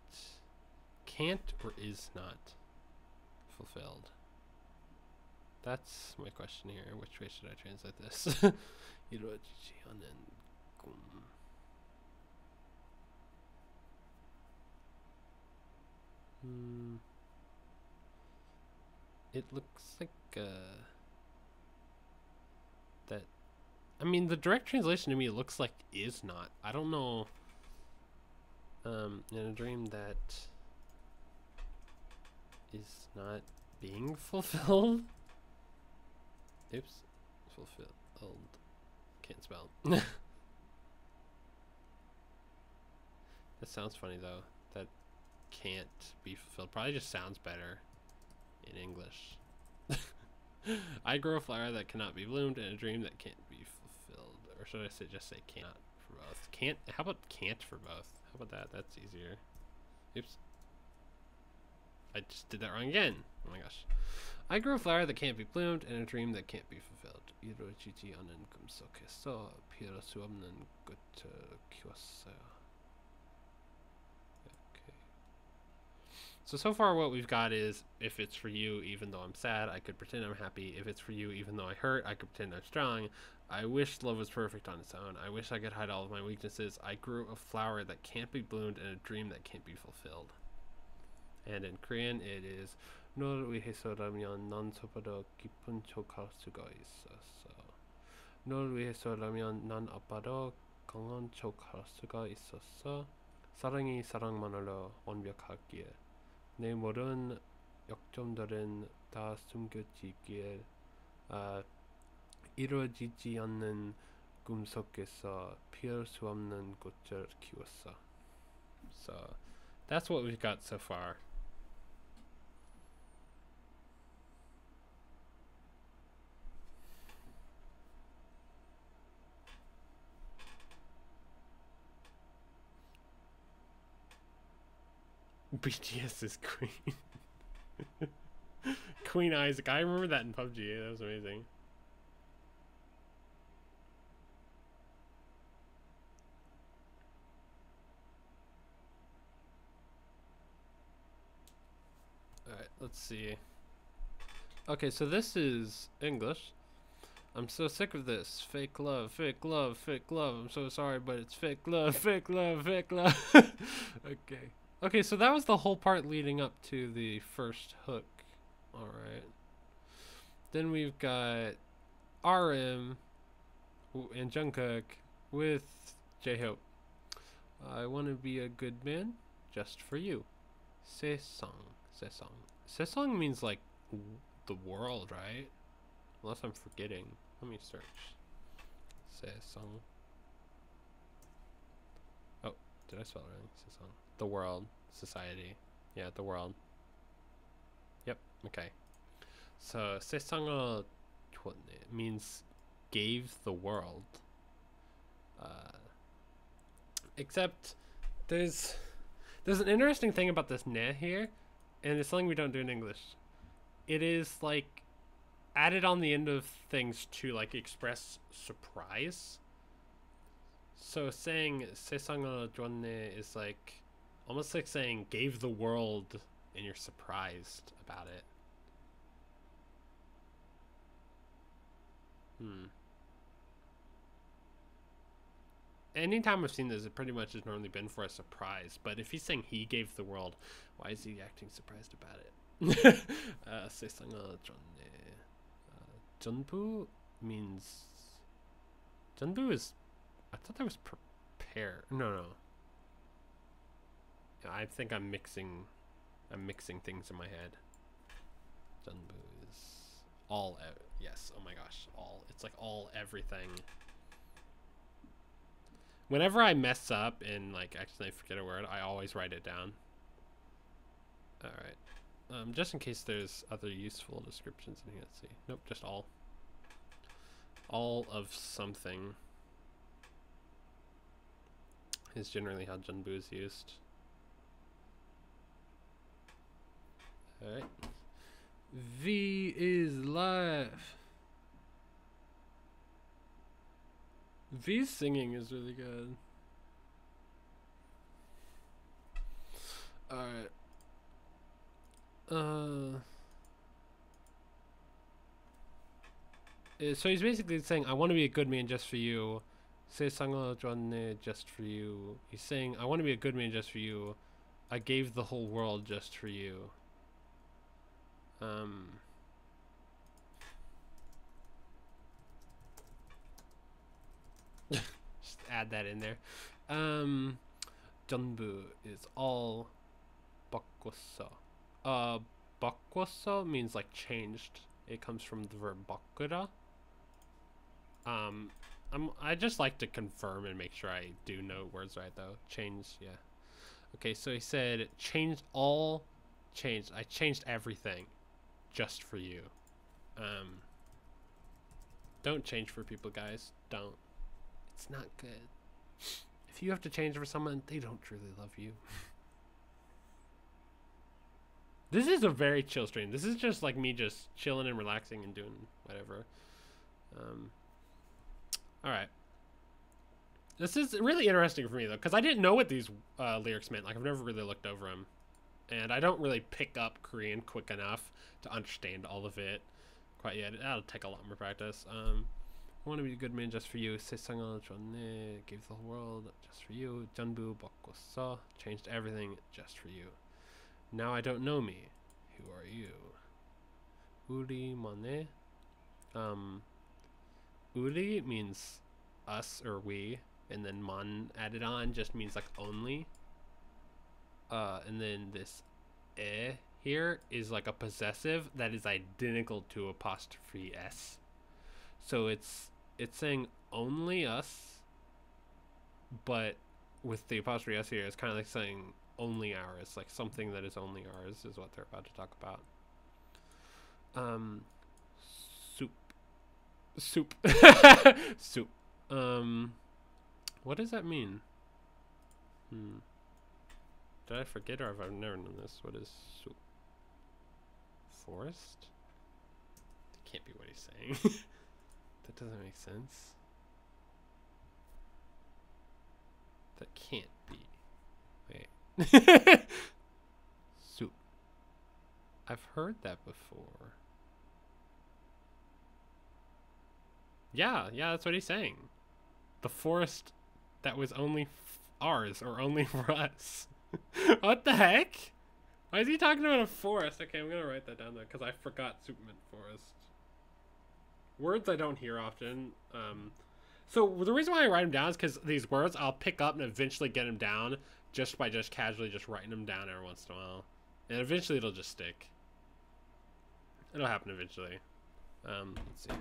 can't or is not fulfilled. That's my question here. Which way should I translate this? It looks like that. I mean, the direct translation to me looks like is not. I don't know. In a dream that is not being fulfilled. Oops, fulfilled. Can't spell. That sounds funny though. That can't be fulfilled. Probably just sounds better in English. I grow a flower that cannot be bloomed in a dream that can't be fulfilled. Or should I just say cannot for both? Can't. How about can't for both? How about that? That's easier. Oops. I just did that wrong again. Oh my gosh. I grew a flower that can't be bloomed in a dream that can't be fulfilled. Okay. So far what we've got is, if it's for you, even though I'm sad, I could pretend I'm happy. If it's for you, even though I hurt, I could pretend I'm strong. I wish love was perfect on its own. I wish I could hide all of my weaknesses. I grew a flower that can't be bloomed in a dream that can't be fulfilled. And in Korean, it is 널 위해서라면 난 소보다 깊은 척할 수가 있었어. 널 위해서라면 난 아빠도 강한 척할 수가 있었어. 사랑이 사랑만으로 완벽하기에 내 모든 약점들은 다 숨겨지기에 이루어지지 않는 꿈속에서 피할 수 없는 꽃을 키웠어. So that's what we've got so far. BTS is Queen. Queen Isaac. I remember that in PUBG. That was amazing. Alright, let's see. Okay, so this is English. I'm so sick of this. Fake love, fake love, fake love. I'm so sorry, but it's fake love, fake love, fake love. Okay. Okay, so that was the whole part leading up to the first hook. Alright. Then we've got RM and Jungkook with J-Hope. I want to be a good man just for you. Sesong. Sesong. Sesong means like the world, right? Unless I'm forgetting. Let me search. Sesong. Oh, did I spell it wrong? Sesong. The world. Society. Yeah, the world. Yep, okay. So, 세상을 줬네 means gave the world. Except, there's an interesting thing about this ne here, and it's something we don't do in English. It is, like, added on the end of things to, like, express surprise. So, saying 세상을 줬네 is, like, almost like saying gave the world and you're surprised about it. anytime I've seen this, it pretty much has normally been for a surprise. But if he's saying he gave the world, why is he acting surprised about it? 세상을 줬네. 전부 means 전부 is. I thought that was prepare. No. I think I'm mixing things in my head. 전부 is all. Yes. Oh my gosh. All. It's like all everything. Whenever I mess up and like accidentally forget a word, I always write it down. All right. Just in case there's other useful descriptions in here. Let's see. Nope. Just all. All of something is generally how 전부 is used. Alright. V is live. V's singing is really good. Alright. So he's basically saying, I want to be a good man just for you. 세상을 줬네 just for you. He's saying, I want to be a good man just for you. I gave the whole world just for you. Just add that in there. 전부 is all 바꿨어. 바꿨어 means like changed. It comes from the verb 바꾸다. I just like to confirm and make sure I do know words right though. Change, yeah. Okay, so he said changed all. Changed. I changed everything just for you. Don't change for people, guys. Don't. It's not good. If you have to change for someone, they don't truly love you. This is a very chill stream. This is just like me just chilling and relaxing and doing whatever. Alright. This is really interesting for me though, because I didn't know what these lyrics meant. Like, I've never really looked over them. And I don't really pick up Korean quick enough to understand all of it quite yet. That'll take a lot more practice. I want to be a good man just for you. 세상을 줬네. Gave the whole world just for you. 전부 바꿨어. Changed everything just for you. Now I don't know me. Who are you? 우리만의. 우리 means us or we. And then man added on just means like only. And then this here is like a possessive that is identical to apostrophe s. So it's saying only us, but with the apostrophe s here, it's kind of like saying only ours, like something that is only ours is what they're about to talk about. Soup. Soup. What does that mean? Did I forget, or have I never known this? What is soup? Forest? That can't be what he's saying. That doesn't make sense. That can't be. Wait. Soup. I've heard that before. Yeah, that's what he's saying. The forest that was only ours, or only for us. What the heck? Why is he talking about a forest? Okay, I'm gonna write that down though, because I forgot soup meant forest. Words I don't hear often. So the reason why I write them down is because these words I'll pick up and eventually get them down just by just casually just writing them down every once in a while. And eventually it'll just stick. It'll happen eventually. Let's see.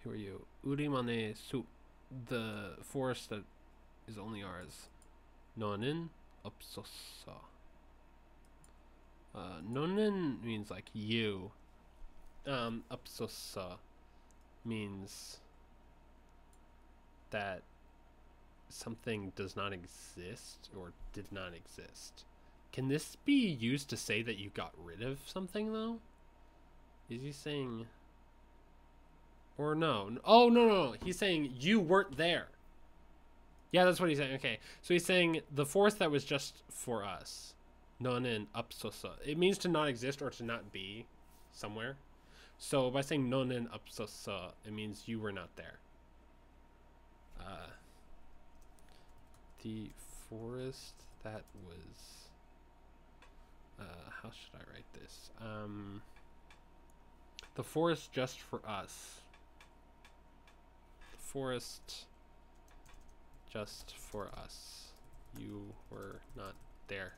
Who are you? 우리만의 숲. The forest that is only ours. 너는 없었어. 너는 means like you. 없었어 means that something does not exist or did not exist. Can this be used to say that you got rid of something though? Is he saying... Or no. Oh, no. He's saying you weren't there. Yeah, that's what he's saying. Okay. So he's saying the force that was just for us. 너는 없었어. It means to not exist or to not be somewhere. So by saying 너는 없었어, it means you were not there. The forest that was. How should I write this? The forest just for us. The forest just for us. You were not there.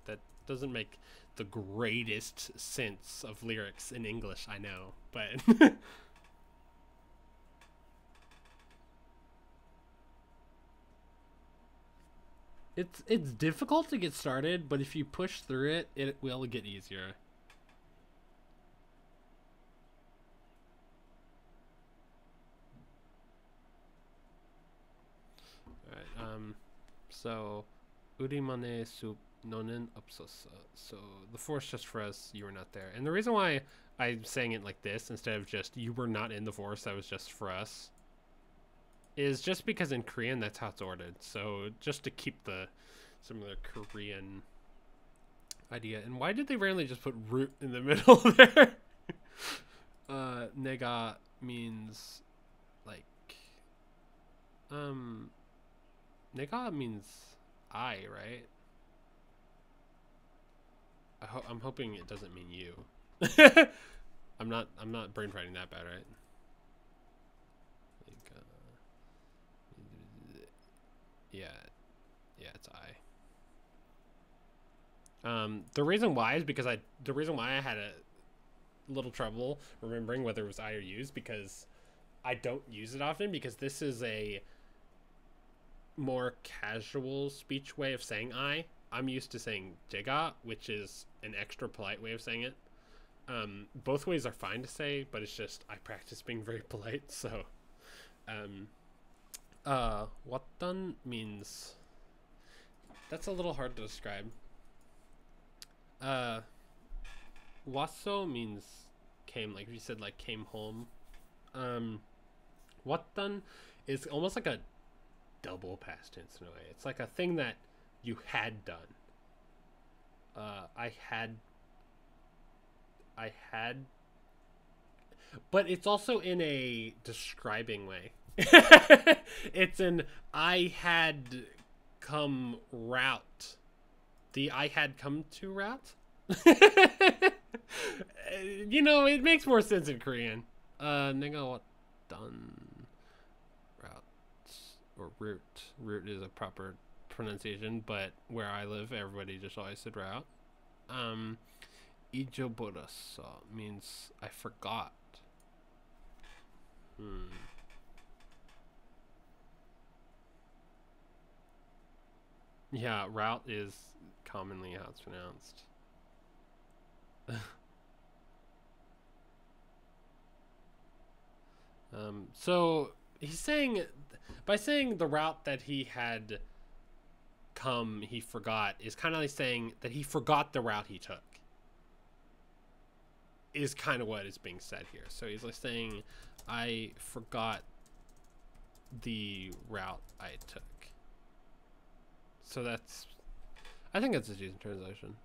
That doesn't make the greatest sense of lyrics in English, I know, but it's difficult to get started, but if you push through it, it will get easier. All right. So 우리만의 숲 너는 없었어. So the forest just for us, you were not there. And the reason why I'm saying it like this instead of just you were not in the forest that was just for us is just because in Korean that's how it's ordered. So just to keep the similar Korean idea. And why did they randomly just put root in the middle there? 내가 means like 내가 means I, right? I'm hoping it doesn't mean you. I'm not brain fighting that bad, right? Like, yeah, it's I. The reason why is because the reason why I had a little trouble remembering whether it was I or you is because I don't use it often, because this is a more casual speech way of saying I. I'm used to saying 제가, which is an extra polite way of saying it. Both ways are fine to say, but it's just I practice being very polite. So, 왔던 means that's a little hard to describe. 왔어 means came, like you said, like came home. 왔던 is almost like a double past tense in a way. It's like a thing that you had done. I had, but it's also in a describing way. It's an I had come route. The I had come to route. You know, it makes more sense in Korean. 내가 왔던 route or route. Route is a proper pronunciation, but where I live, everybody just always said route. 잊어버렸어 means I forgot. Yeah, route is commonly how it's pronounced. So he's saying, by saying the route that he had come, he forgot, is kind of like saying that he forgot the route he took. Is kind of what is being said here. So he's like saying, I forgot the route I took. So that's, I think that's a decent translation.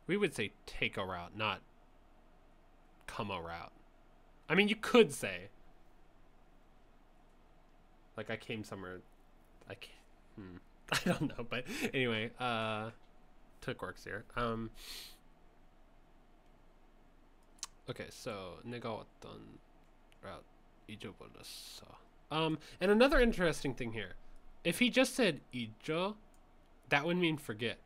We would say take a route, not come a route. I mean, you could say, like, I came somewhere, I don't know, but anyway, took works here. Okay, so 내가 왔던 route 잊어버렸어. And another interesting thing here, if he just said 잊어, that would mean forget.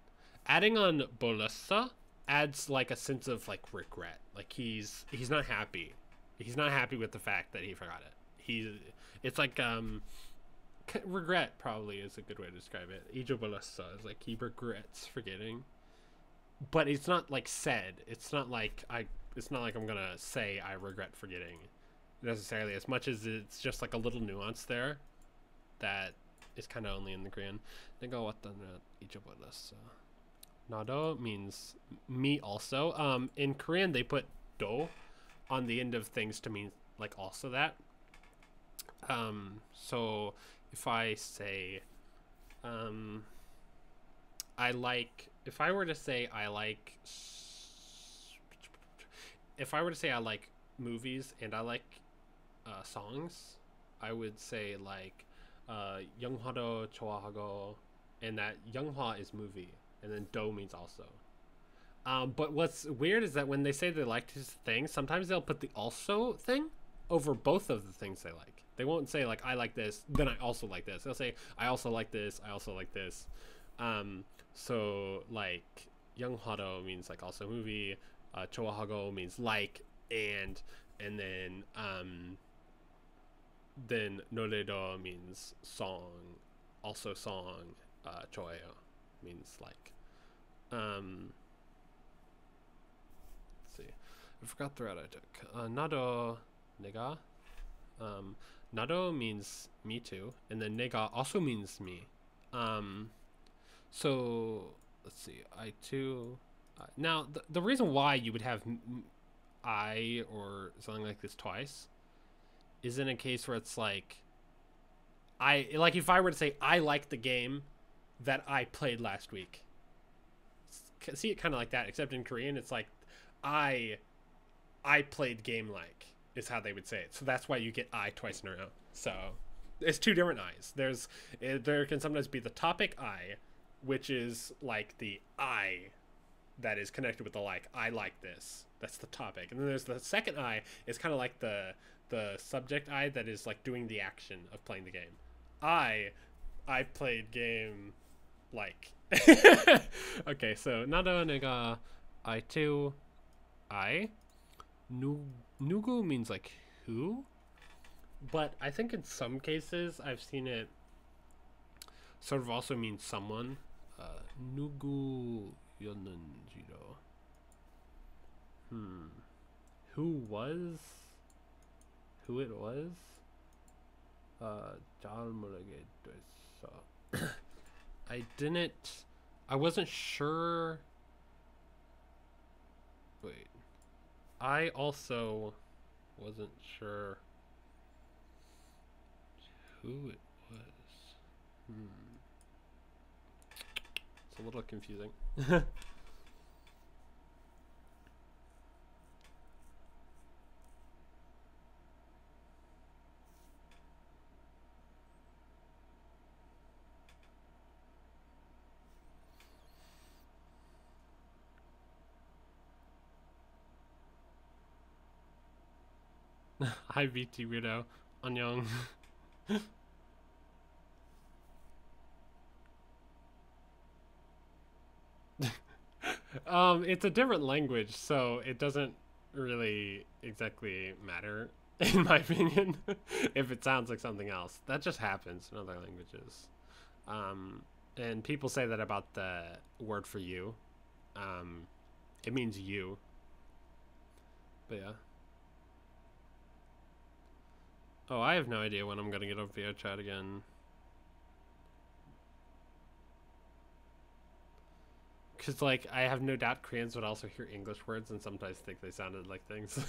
Adding on 버렸어 adds like a sense of like regret. Like he's not happy. He's not happy with the fact that he forgot it. It's like regret probably is a good way to describe it. 잊어버렸어 is like he regrets forgetting. But it's not like said. It's not like I'm gonna say I regret forgetting necessarily, as much as it's just like a little nuance there that is kind of only in the Korean. 내가 왔던 잊어버렸어. 나도 means me also. In Korean they put do on the end of things to mean like also that. So if I say I like, if I were to say I like movies and I like songs, I would say like 영화도 좋아하고, and that 영화 is movie, and then do means also. But what's weird is that when they say they like this thing, sometimes they'll put the also thing over both of the things they like. They won't say like I like this, then I also like this. They'll say I also like this, I also like this. So like 영화도 means like also movie, 좋아하고 means like, and then 노래도 means song, also song. 좋아요 means like. Let's see. I forgot the route I took. 나도 내가. 나도 means me too, and then 내가 also means me. So let's see. I too. Now the reason why you would have I or something like this twice is in a case where it's like I like if I were to say I like the game that I played last week. See it kind of like that, except in Korean it's like I played game like is how they would say it. So that's why you get I twice in a row. So it's two different I's. There can sometimes be the topic I, which is like the I that is connected with the like. I like this. That's the topic. And then there's the second I is kind of like the subject I that is like doing the action of playing the game. I played game like. Okay, so 나도 내가 I too I. 누구 means like who, but I think in some cases I've seen it sort of also mean someone. 누구였는지로. Who it was? 잘 모르겠어. I wasn't sure. Wait. I also wasn't sure who it was. It's a little confusing. Hi VT Weirdo. 안녕. It's a different language, so it doesn't really exactly matter, in my opinion, if it sounds like something else. That just happens in other languages. And people say that about the word for you. It means you. But yeah. Oh, I have no idea when I'm gonna get up VO chat again. Because, like, I have no doubt Koreans would also hear English words and sometimes think they sounded like things.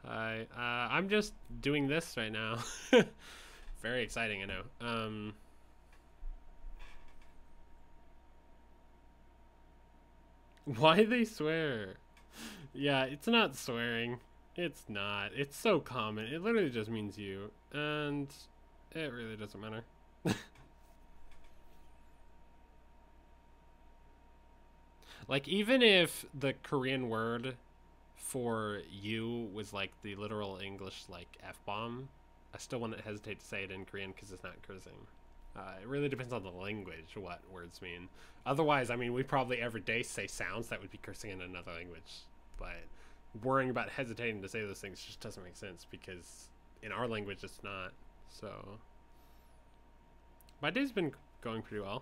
Hi. I'm just doing this right now. Very exciting, I know. Why they swear? Yeah, it's not swearing. It's not. It's so common. It literally just means you. And it really doesn't matter. Like, even if the Korean word for you was like the literal English, like, F-bomb, I still wouldn't hesitate to say it in Korean because it's not cursing. It really depends on the language, what words mean. Otherwise, I mean, we probably every day say sounds that would be cursing in another language. But worrying about hesitating to say those things just doesn't make sense because in our language it's not. So my day's been going pretty well.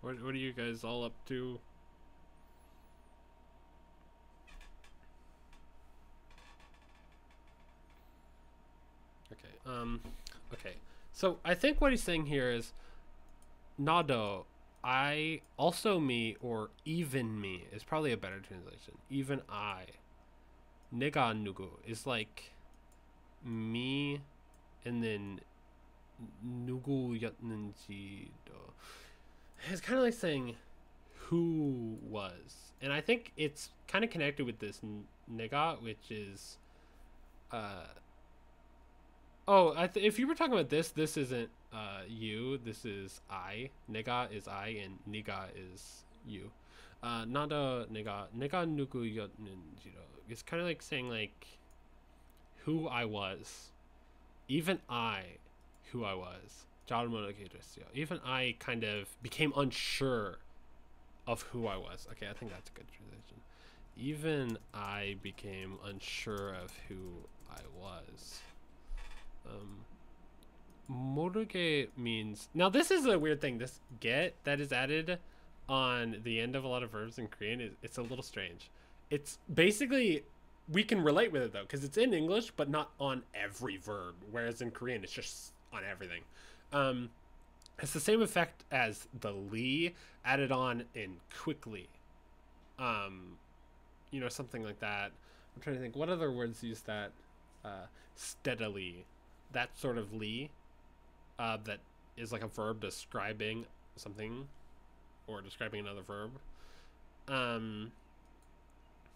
What are you guys all up to? Okay. So I think what he's saying here is 나도, I, also me, or even me is probably a better translation. Even I. 내가 누구 is like me, and then 누구였는지도. It's kind of like saying who was, and I think it's kind of connected with this 내가, which is Oh, if you were talking about this, this isn't you. This is I. Nega is I, and niga is you. Nada nega nega nukuyoninjiro. It's kind of like saying like who I was, even I, who I was. Even I kind of became unsure of who I was. Okay, I think that's a good translation. Even I became unsure of who I was. Moruge means, now this is a weird thing. This get that is added on the end of a lot of verbs in Korean it's a little strange. It's basically, we can relate with it though because it's in English but not on every verb, whereas in Korean it's just on everything. It's the same effect as the li added on in quickly. You know, something like that. I'm trying to think what other words use that. Steadily, that sort of li, that is like a verb describing something or describing another verb.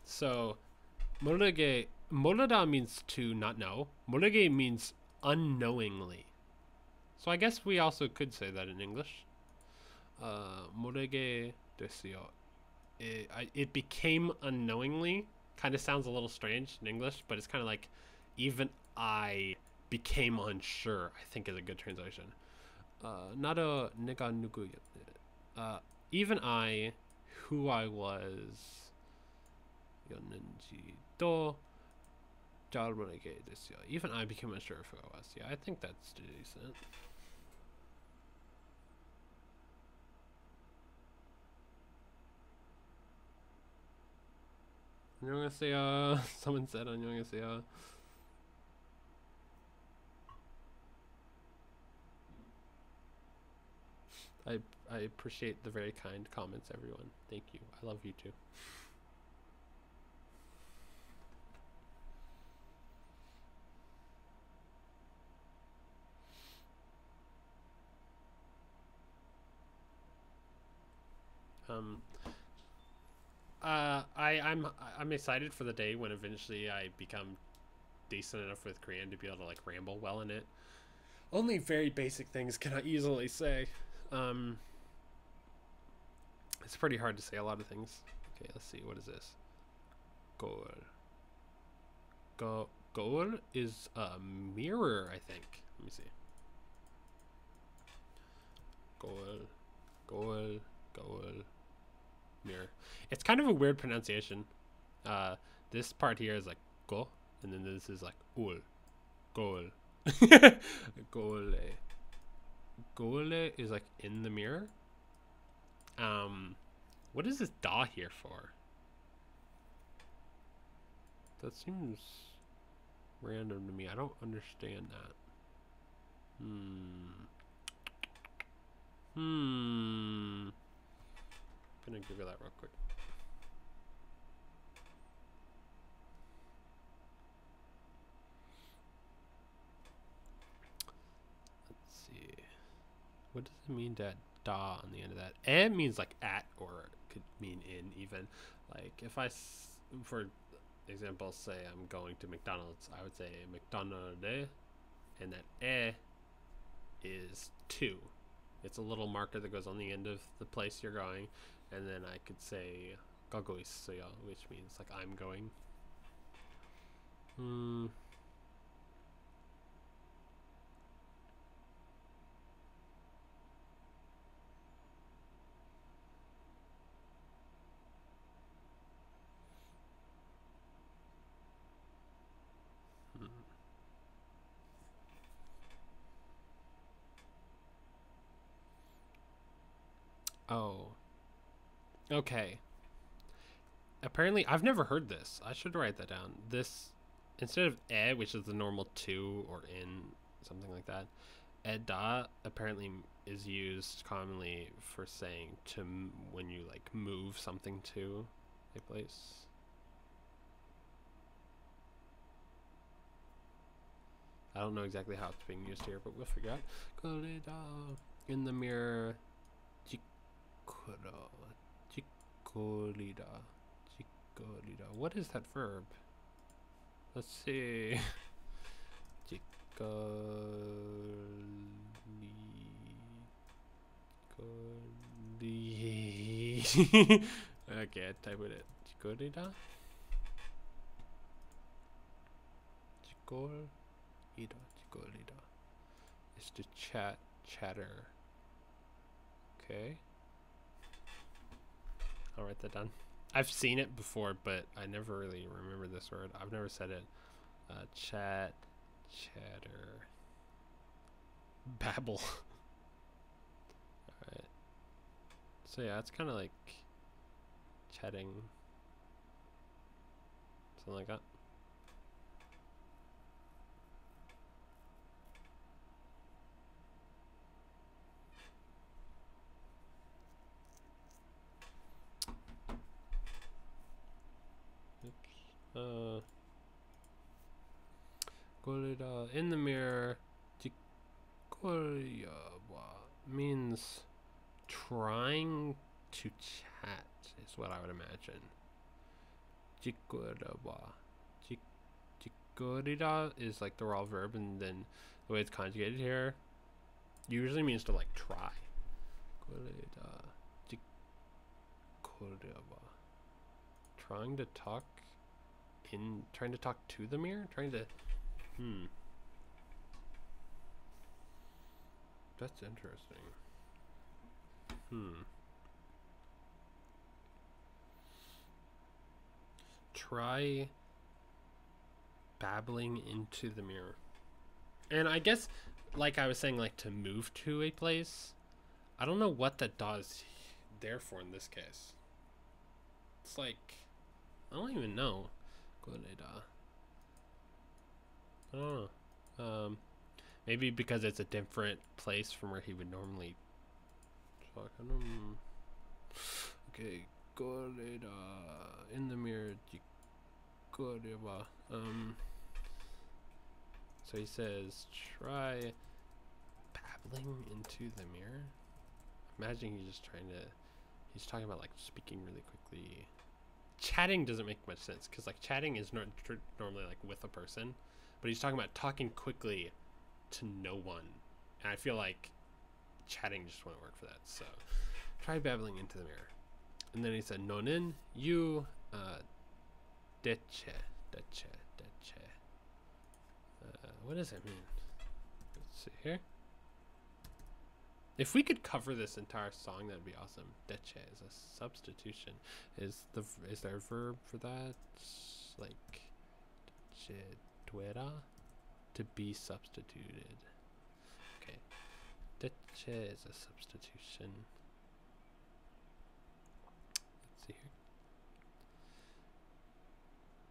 So morada means to not know. Morage means unknowingly. So I guess we also could say that in English. Morage desu yo. It became unknowingly. Kind of sounds a little strange in English, but it's kind of like even I became unsure, I think is a good translation. Nada nega nuku. Even I, who I was. Even I became unsure of who I was. Yeah, I think that's decent. 안녕하세요. Someone said 안녕하세요. I appreciate the very kind comments, everyone. Thank you. I love you too. I'm excited for the day when eventually I become decent enough with Korean to be able to like ramble well in it. Only very basic things can I easily say. It's pretty hard to say a lot of things. Okay, let's see. What is this? Goal. Goal is a mirror, I think. Let me see. Goal. Mirror. It's kind of a weird pronunciation. This part here is like go, and then this is like ul. Goal. Gole. Gole is like in the mirror. What is this da here for? That seems random to me. I don't understand that. I'm gonna Google that real quick. Let's see. What does it mean that da on the end of that? Eh means like at, or it could mean in even. Like if I, for example, say I'm going to McDonald's, I would say McDonald's, and that eh is to. It's a little marker that goes on the end of the place you're going, and then I could say 가고 있어요, which means like I'm going. Oh. Okay. Apparently, I've never heard this. I should write that down. This, instead of e, which is the normal to or in, something like that, eda apparently is used commonly for saying to when you like move something to a place. I don't know exactly how it's being used here, but we'll figure out. In the mirror. Chikorida. What is that verb? Let's see. Okay, I type with it. Chikorida? Chikorida. It's to chatter. Okay. I'll write that down. I've seen it before, but I never really remember this word. I've never said it. Chatter. Babble. Alright. So yeah, it's kind of like chatting. Something like that. Oops. In the mirror. Means trying to chat is what I would imagine. Chikorida is like the raw verb, and then the way it's conjugated here usually means to like try. Trying to talk to the mirror? That's interesting. Try babbling into the mirror. And I guess, like I was saying, like to move to a place. I don't know what that does therefore in this case. It's like, I don't even know. I don't know. Maybe because it's a different place from where he would normally talk. Okay, in the mirror. So he says, try babbling into the mirror. Imagine he's talking about like speaking really quickly. Chatting doesn't make much sense because like chatting is not normally like with a person, but he's talking about talking quickly to no one, and I feel like chatting just won't work for that. So try babbling into the mirror. And then he said, nonin, you deche. What does it mean? Let's see here. If we could cover this entire song, that'd be awesome. Deche is a substitution. Is there a verb for that? Like deche tuera? To be substituted. Okay. Deche is a substitution. Let's see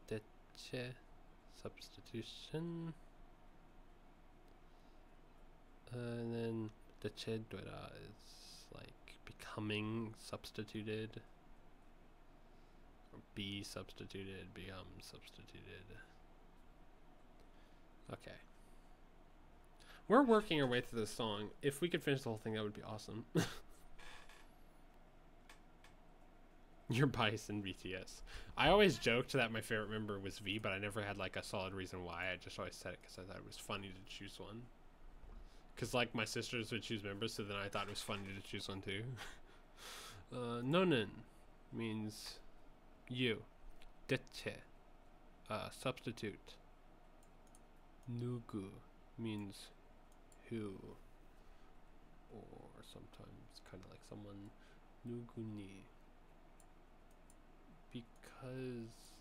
here. Deche substitution. And then deche tuera is like becoming substituted. Or be substituted, become substituted. Okay. We're working our way through this song. If we could finish the whole thing, that would be awesome. You're biased in BTS. I always joked that my favorite member was V, but I never had like a solid reason why. I just always said it because I thought it was funny to choose one. Because like my sisters would choose members, so then I thought it was funny to choose one too. Nonin means you. Deche, substitute. Nugu means who, or sometimes kind of like someone. Nuguni, because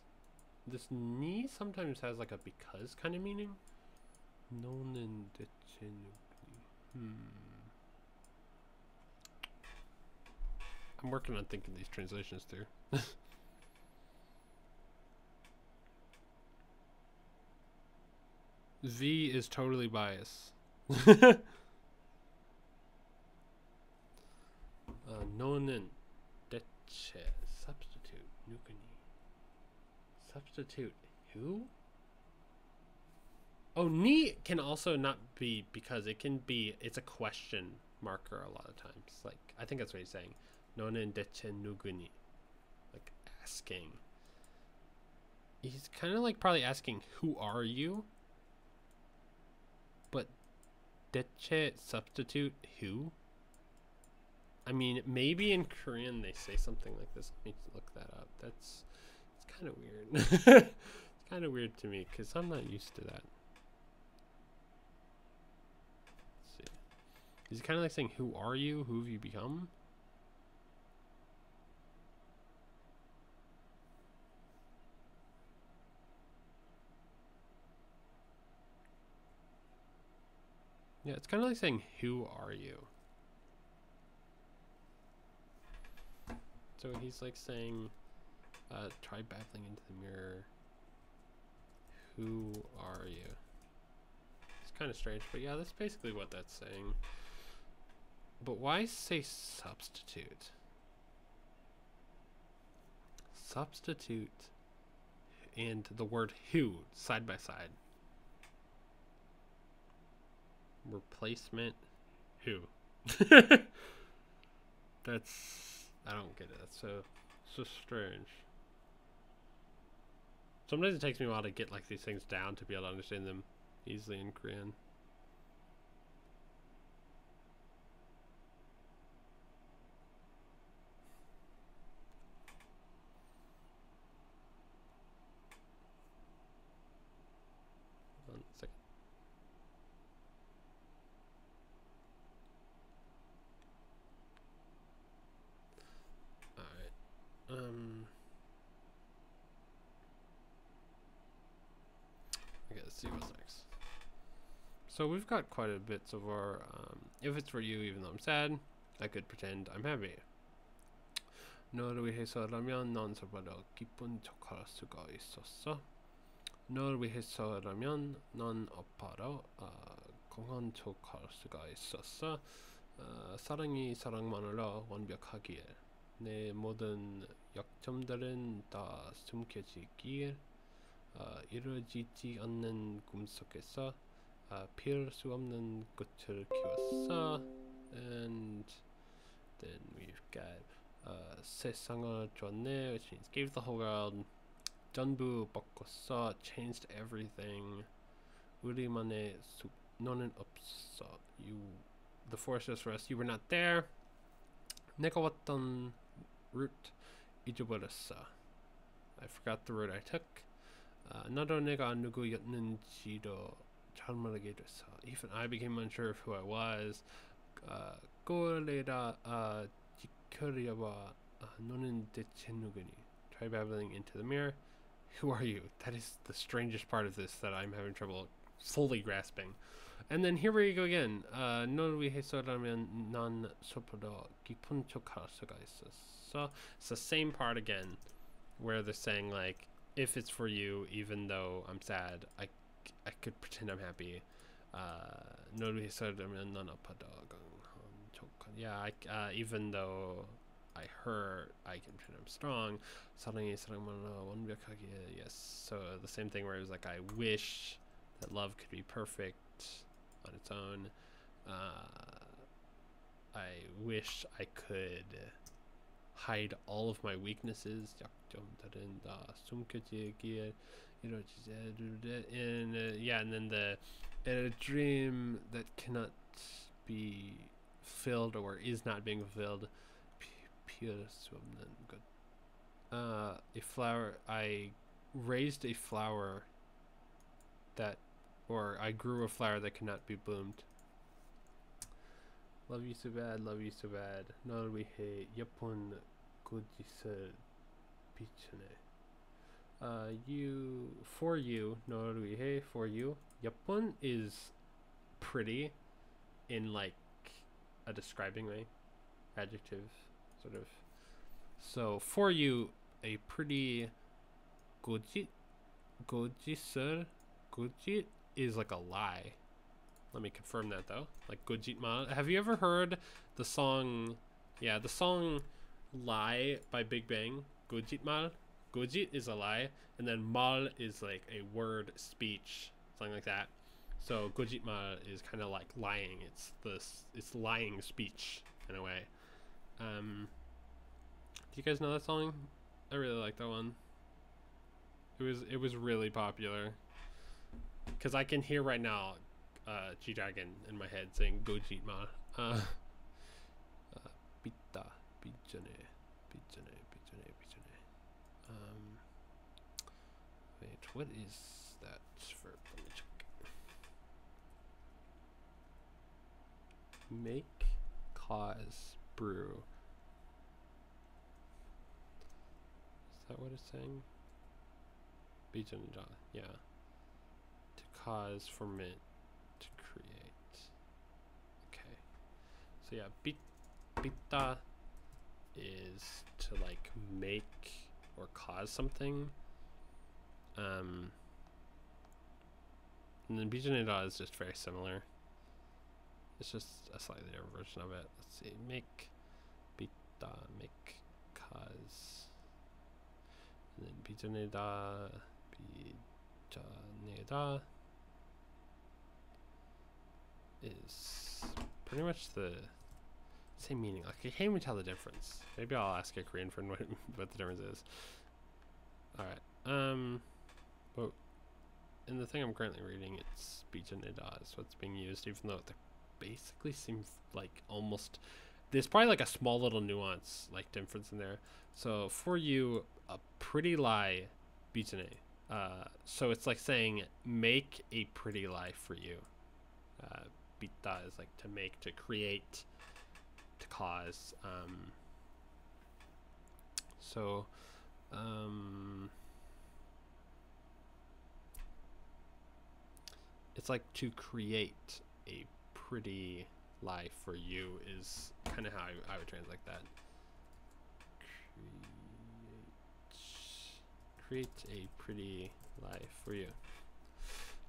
this ni sometimes has like a because kind of meaning. Nonen deche nuguni. I'm working on thinking these translations through. V is totally biased. Nonen deche substitute nukuni. Substitute who? Oh, ni can also not be because it can be. It's a question marker a lot of times. Like I think that's what he's saying. Nonen deche nuguni, like asking. He's kind of like probably asking, who are you? 대체 substitute who? I mean, maybe in Korean they say something like this. Let me look that up. It's kind of weird. It's kind of weird to me because I'm not used to that. Let's see. Is it kind of like saying, who are you? Who have you become? Yeah, it's kind of like saying, who are you? So he's like saying, try babbling into the mirror. Who are you? It's kind of strange, but yeah, that's basically what that's saying. But why say substitute? Substitute and the word who side by side. Replacement who? That's, I don't get it. That's so strange. Sometimes it takes me a while to get like these things down to be able to understand them easily in Korean. One second. All right. Okay, let's see what's next. So we've got quite a bit of our, if it's for you, even though I'm sad, I could pretend I'm happy. 너를 위해서라면 넌 서보다 기쁜 척할 수가 있었어. 너를 위해서라면 넌 아파도 건강한 척할 수가 있었어. 사랑이 사랑만으로 완벽하길. 내 모든 약점들은 다 숨겨지길. 이루어지지 않는 꿈속에서 피할 수 없는 꽃을 키웠어. And then we've got 세상을 줬네, which means gave the whole world. 전부 바꿨어, changed everything. 우리만의 숲, 너는 없어. The forest is for us, you were not there. 내가 왔던 route 잊어버렸어. I forgot the route I took. 나도 내가 누구였는지도 잘 모르게 됐어. Even I became unsure of who I was. 꼬리라 지켜려봐. 너는 대체 누구니? Try babbling into the mirror. Who are you? That is the strangest part of this that I'm having trouble fully grasping. And then here we go again. 너를 위해서라면 난 서보다 깊은 척할 수가 있었어. It's the same part again, where they're saying like, if it's for you, even though I'm sad, I could pretend I'm happy. 너를 위해서라면 난 아파도 yeah, even though I hurt, I can pretend I'm strong. 사랑이 사랑만으로 완벽하게. Yes. So the same thing where it was like, I wish that love could be perfect on its own. I wish I could hide all of my weaknesses. 약점들은 다 숨겨지길. And yeah, and then a dream that cannot be fulfilled or is not being fulfilled. A flower. I raised a flower that, or I grew a flower that cannot be bloomed. Love you so bad, love you so bad. 널 위해 예쁜 꽃을 비추네. For you, 널 위해, for you. 예쁜 is pretty in like a describing way, adjective sort of. So for you, a pretty 꽃을, 꽃이 is like a lie. Let me confirm that though. Like 거짓말. Have you ever heard the song? Yeah, the song "Lie" by Big Bang. 거짓말. 거짓 is a lie, and then 말 is like a word, speech, something like that. So 거짓말 is kind of like lying. It's lying speech in a way. Do you guys know that song? I really like that one. It was really popular. Because I can hear right now G-Dragon in my head saying Gojit Ma. Pita, bijane, bijane, bijane, bijane. Wait, what is that verb? Let me check. Make, cause, brew. Is that what it's saying? Bijane, yeah. To cause, ferment, to create. Okay. So yeah, pita is to like make or cause something. And then bijaneda is just very similar. It's just a slightly different version of it. Let's see. Make, pita, make, cause. And then bijaneda is pretty much the same meaning. Like, I can't even tell the difference. Maybe I'll ask a Korean friend what the difference is. Alright. But in the thing I'm currently reading, it's bijaneda is what's being used, even though they basically seem like almost... There's probably like a small little nuance, like difference in there. So for you, a pretty lie, bijane. So it's like saying, make a pretty life for you. Bita is like to make, to create, to cause. It's like to create a pretty life for you is kind of how I would translate that. Create a pretty life for you.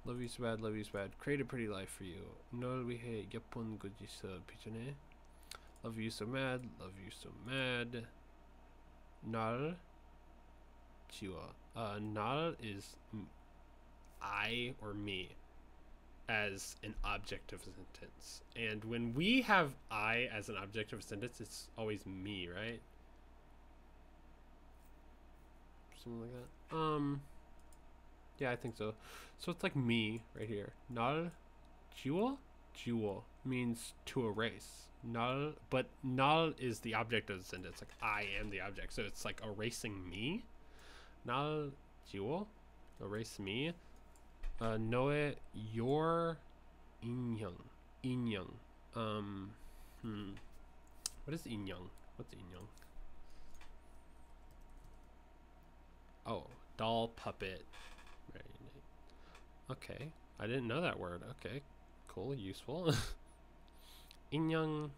Love you so bad, love you so bad. Create a pretty life for you. Nol wihe yapon gojisa pichane. Love you so mad, love you so mad. Nal chiwa. Nal is I or me as an object of a sentence. And when we have I as an object of a sentence, it's always me, right? Something like that. Yeah, I think so. So it's like me right here. Nal jiwo? Jiwo means to erase. Nal, but nal is the object of the sentence. Like I am the object. So it's like erasing me. Nal jiwo? Erase me. Noe your inyoung. Inyoung. What is inyoung? What's inyoung? Oh, doll, puppet. Okay, I didn't know that word. Okay, cool, useful. Inyoung,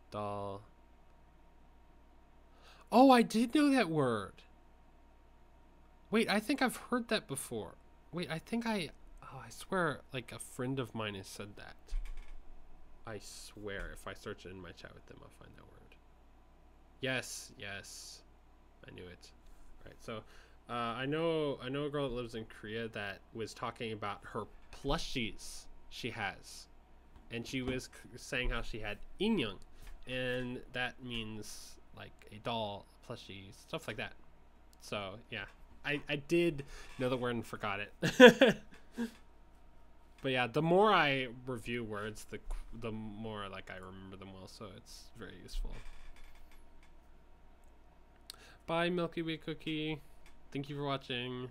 doll. Oh, I did know that word. Wait, I think I've heard that before. Wait, I think I swear, like a friend of mine has said that. I swear, if I search it in my chat with them, I'll find that word. Yes, yes, I knew it. Right, so I know a girl that lives in Korea that was talking about her plushies she has, and she was saying how she had inyoung, and that means like a doll, plushie, stuff like that. So yeah, I did know the word and forgot it. But yeah, the more I review words, the more like I remember them well, so it's very useful. Bye, Milky Way Cookie. Thank you for watching.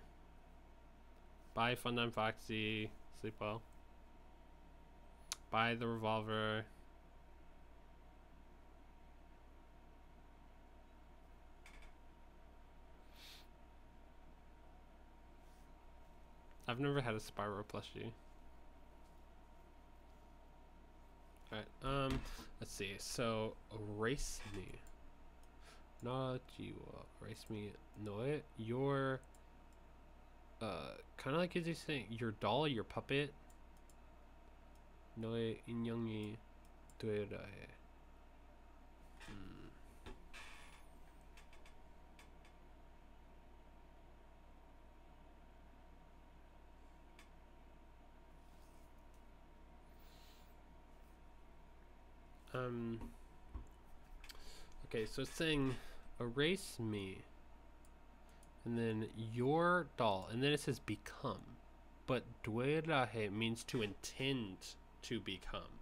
Bye, Funtime Foxy. Sleep well. Bye, the Revolver. I've never had a Spyro plushie. Alright, let's see. So, erase me. Not you, erase me. No, it. Your, kind of like, is he saying, your doll, your puppet? Noe inyoungi doerae. Okay, so it's saying erase me, and then your doll, and then it says become. but duerahe means to intend to become.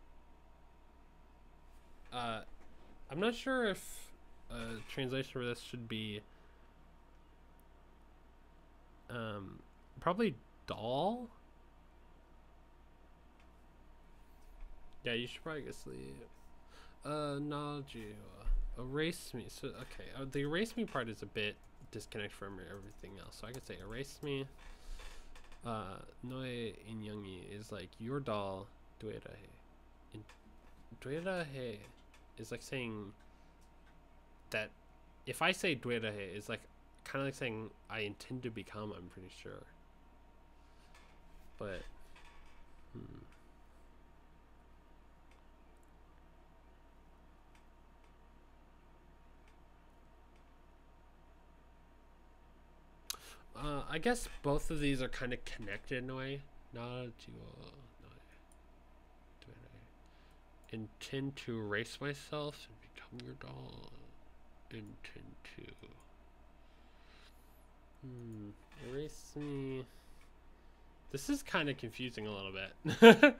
I'm not sure if a translation for this should be probably doll. Yeah, you should probably get sleep. No, erase me. So okay, the erase me part is a bit disconnected from everything else. So I could say erase me. Noe inyangi is like your doll. Duerahe. Duerahe is like saying that if I say duerahe, it's like kind of like saying I intend to become. I'm pretty sure. But I guess both of these are kind of connected in a way. Intend to erase myself and become your doll. Intend to erase me. This is kind of confusing a little bit.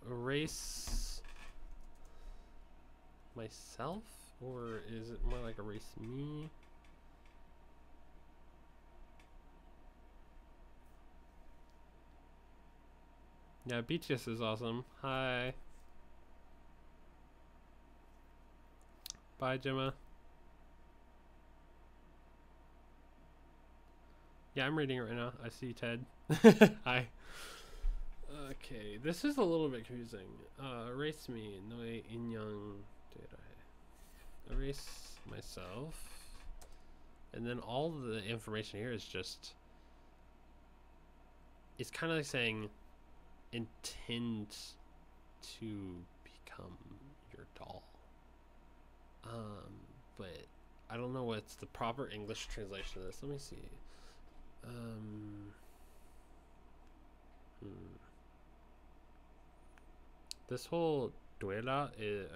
Erase myself, or is it more like erase me? Yeah, BTS is awesome. Hi. Bye, Gemma. Yeah, I'm reading it right now. I see Ted. Hi. Okay, this is a little bit confusing. Erase me. Noe inyang derahe. Erase myself. And then all the information here is just... It's kind of like saying... intend to become your doll. But I don't know what's the proper English translation of this. Let me see. This whole duela,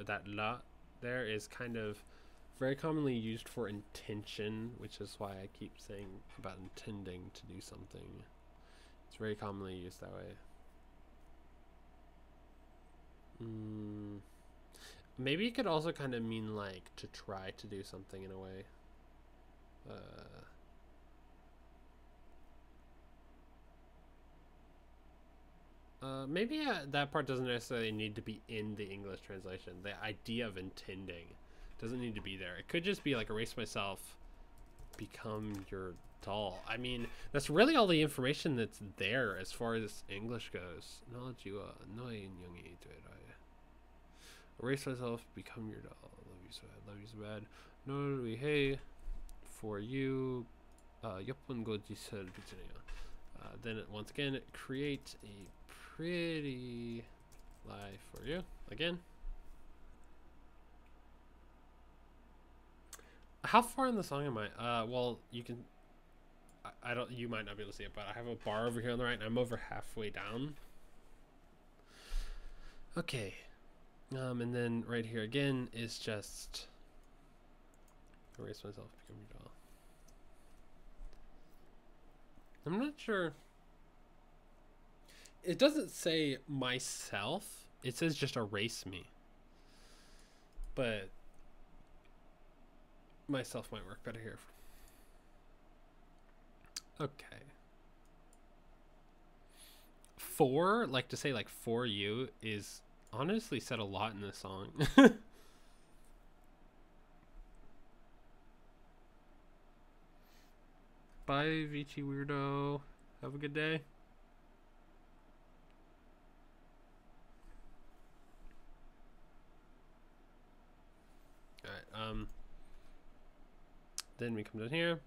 that la there is kind of very commonly used for intention, which is why I keep saying about intending to do something. It's very commonly used that way. Maybe it could also kind of mean like to try to do something in a way. Maybe that part doesn't necessarily need to be in the English translation. The idea of intending doesn't need to be there. It could just be like erase myself, become your doll. I mean, that's really all the information that's there as far as English goes. Erase myself, become your doll. Love you so bad. Love you so bad. No, hey, for you. Then once again, create a pretty life for you. Again. How far in the song am I? Well, you can. I don't. You might not be able to see it, but I have a bar over here on the right, and I'm over halfway down. Okay. And then right here again is just erase myself, become your doll. I'm not sure. It doesn't say myself. It says just erase me. But myself might work better here. Okay. For, like to say like for you is honestly said a lot in this song. Bye, Vici Weirdo. Have a good day. Alright, then we come down here.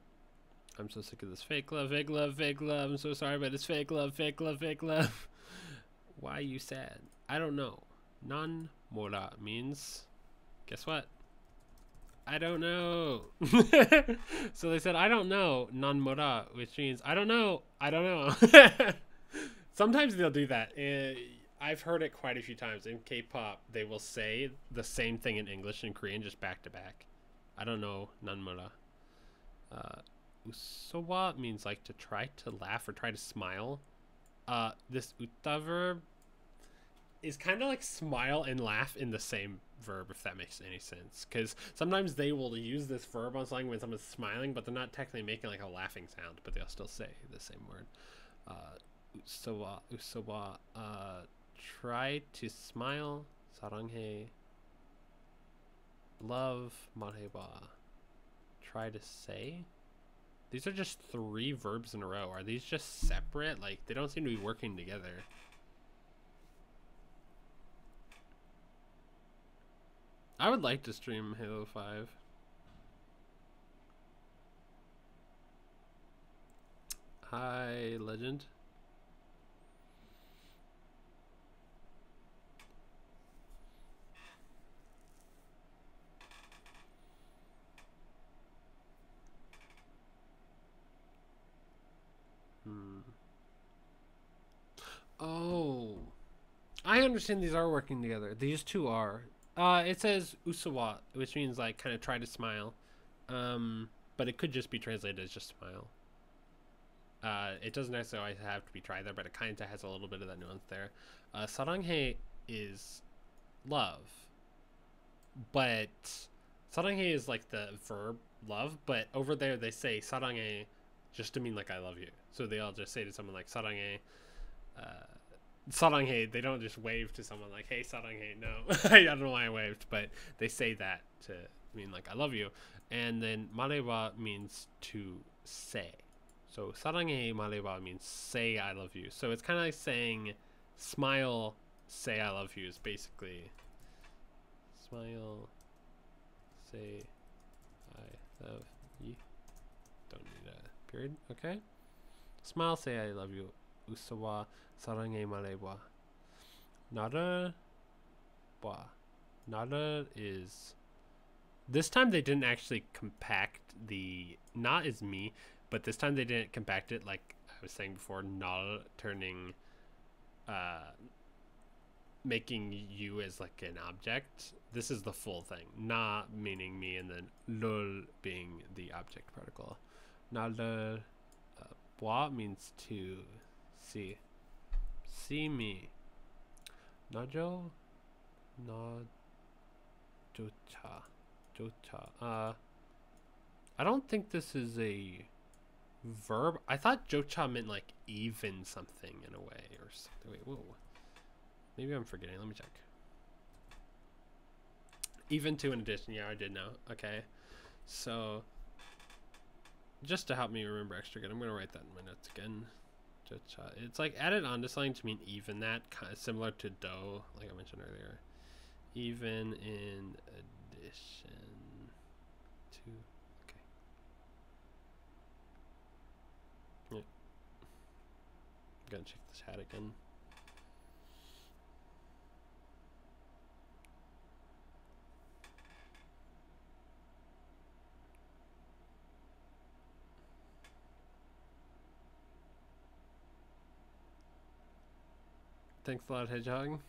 I'm so sick of this fake love, fake love, fake love. I'm so sorry, but it's fake love, fake love, fake love. Why are you sad? I don't know. Non mora means, guess what? I don't know. So they said, I don't know, non mora, which means I don't know, I don't know. Sometimes they'll do that. I've heard it quite a few times. In K-pop, they will say the same thing in English and Korean, just back to back. I don't know, non mora. Usowa means like to try to laugh or try to smile. This uta verb is kind of like smile and laugh in the same verb, if that makes any sense. Because sometimes they will use this verb on something when someone's smiling, but they're not technically making like a laughing sound, but they'll still say the same word. Usowa, try to smile. Saranghe. Love. Mareba. Try to say. These are just 3 verbs in a row. Are these just separate? Like, they don't seem to be working together. I would like to stream Halo 5. Hi, Legend. Oh, I understand these are working together. These two are. It says usawa, which means like kind of try to smile. But it could just be translated as just smile. It doesn't necessarily have to be tried there, but it kind of has a little bit of that nuance there. Saranghe is love, but saranghe is like the verb love, but over there they say saranghe just to mean like I love you. So they all just say to someone like saranghe. Saranghe, they don't just wave to someone like, hey, saranghe, no. I don't know why I waved, but they say that to mean like, I love you. And then mareba means to say. So saranghe mareba means say I love you. So it's kind of like saying smile, say I love you is basically smile, say I love you. Don't need a period, okay? Smile, say I love you. Usawa saranghe mareba. Nara wa. Nara is. This time they didn't actually compact the not is me, but this time they didn't compact it like I was saying before. Nar turning, making you as like an object. This is the full thing. Na meaning me, and then lul being the object particle. Nara wa means to see. See me. Najo. Na. Jota. Jota. I don't think this is a verb. I thought jocha meant like even something in a way or something. Wait, whoa. Maybe I'm forgetting. Let me check. Even to an addition. Yeah, I did know. Okay. So, just to help me remember extra good, I'm going to write that in my notes again. It's like added on to something to mean even that, kind of similar to do, like I mentioned earlier. Even in addition to, okay. Yeah. I'm gonna check the chat again. Thanks a lot, Hedgehog.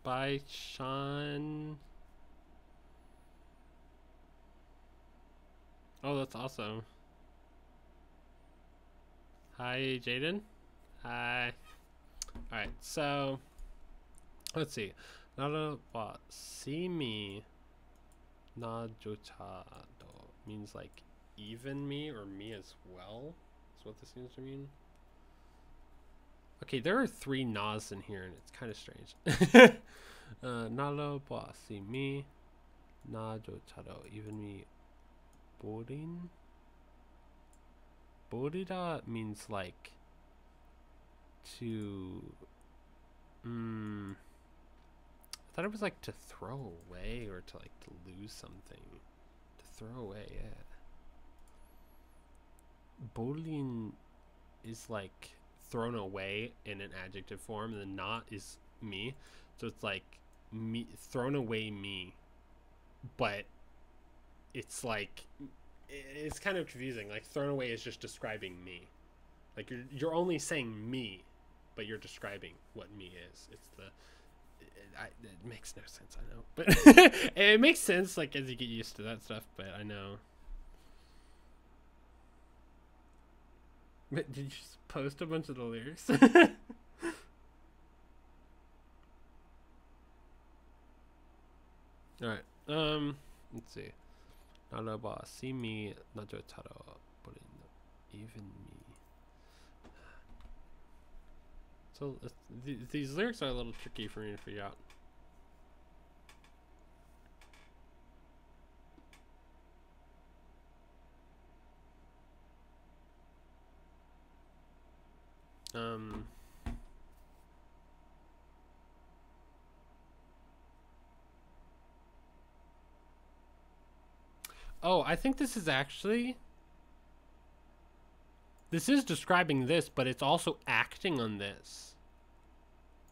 Bye, Sean. Oh, that's awesome. Hi, Jaden. Hi. Alright, so let's see. Nara wa see me na jocha do means like even me or me as well. That's what this seems to mean. Okay, there are 3 nas in here and it's kind of strange. Nara wa see me na jocha do even me borin. Borida means like to I thought it was like to throw away or to like to lose something. To throw away, yeah. Bolin is like thrown away in an adjective form, and the not is me. So it's like me thrown away me. But it's like it's kind of confusing. Like thrown away is just describing me. Like you're only saying me, but you're describing what me is. It's the it makes no sense, I know. But it makes sense, like, as you get used to that stuff, but I know. But did you just post a bunch of the lyrics? Alright, let's see. Naraba, see me, najo taro, even me. So, these lyrics are a little tricky for me to figure out. Oh, I think this is actually... This is describing this, but it's also acting on this.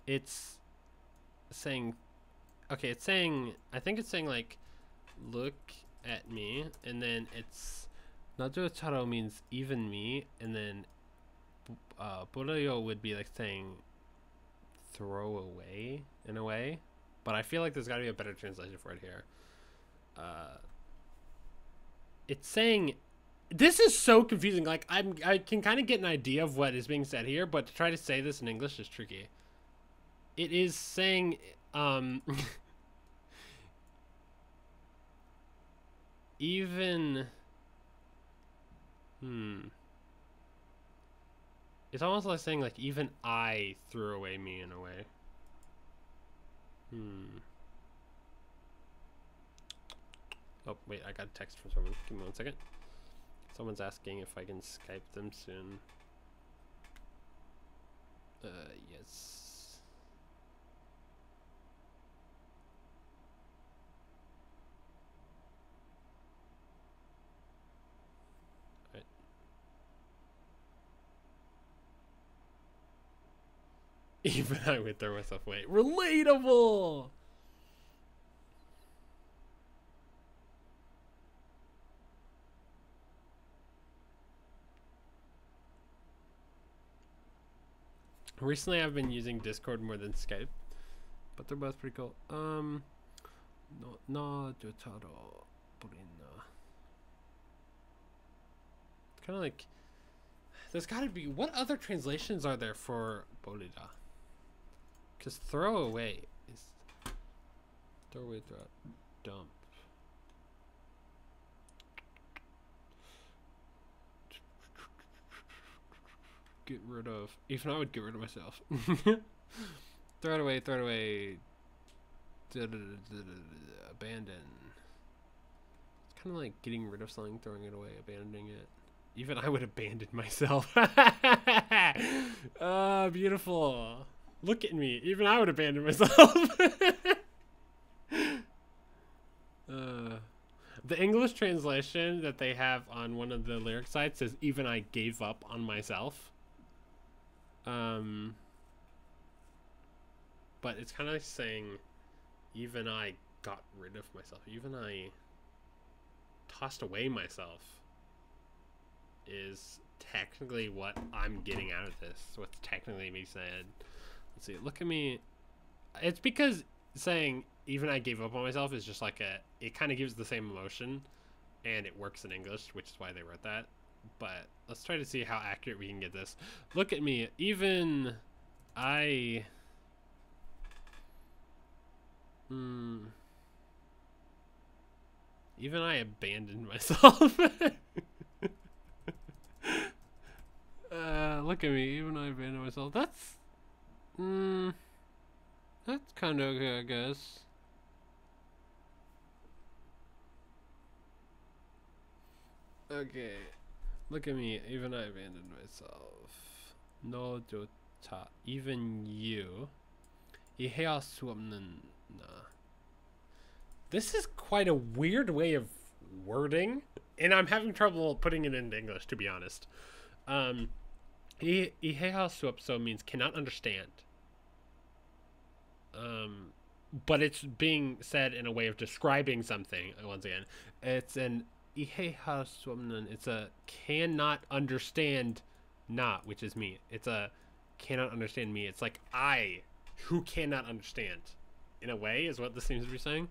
It's saying... Okay, it's saying... I think it's saying, like, look at me, and then it's... Najo charo means even me, and then... Boroyo would be, like, saying... throw away, in a way. But I feel like there's gotta be a better translation for it here. It's saying, this is so confusing. Like, I can kind of get an idea of what is being said here, but to try to say this in English is tricky. It is saying, even, it's almost like saying, like, even I threw away me in a way. Oh, wait, I got a text from someone. Give me 1 second. Someone's asking if I can Skype them soon. Yes. Alright. Even I would throw myself away. Relatable! Recently, I've been using Discord more than Skype, but they're both pretty cool. No, Jotaro, Burina. It's kind of like, there's got to be, what other translations are there for Bolida? Because throw away is, throw away, throw out, dump. Get rid of. Even I would get rid of myself. Throw it away, throw it away. Abandon. It's kind of like getting rid of something, throwing it away, abandoning it. Even I would abandon myself. Beautiful. Look at me. Even I would abandon myself. The English translation that they have on one of the lyric sites says, even I gave up on myself. But it's kind of like saying, even I got rid of myself, even I tossed away myself, is technically what I'm getting out of this. What's technically me saying. Let's see, look at me. It's because saying, even I gave up on myself is just like it kind of gives the same emotion, and it works in English, which is why they wrote that. But let's try to see how accurate we can get this. Look at me. Even I... even I abandoned myself. Look at me. Even I abandoned myself. That's... that's kind of okay, I guess. Okay. Look at me, even I abandoned myself. No jota, even you. 이해할 수 없는 나. This is quite a weird way of wording, and I'm having trouble putting it into English, to be honest. 이해할 수 없어 means cannot understand. But it's being said in a way of describing something, once again. It's an 이해할 수 없는, it's a cannot understand not, which is me. It's a cannot understand me. It's like I who cannot understand. in a way, is what this seems to be saying.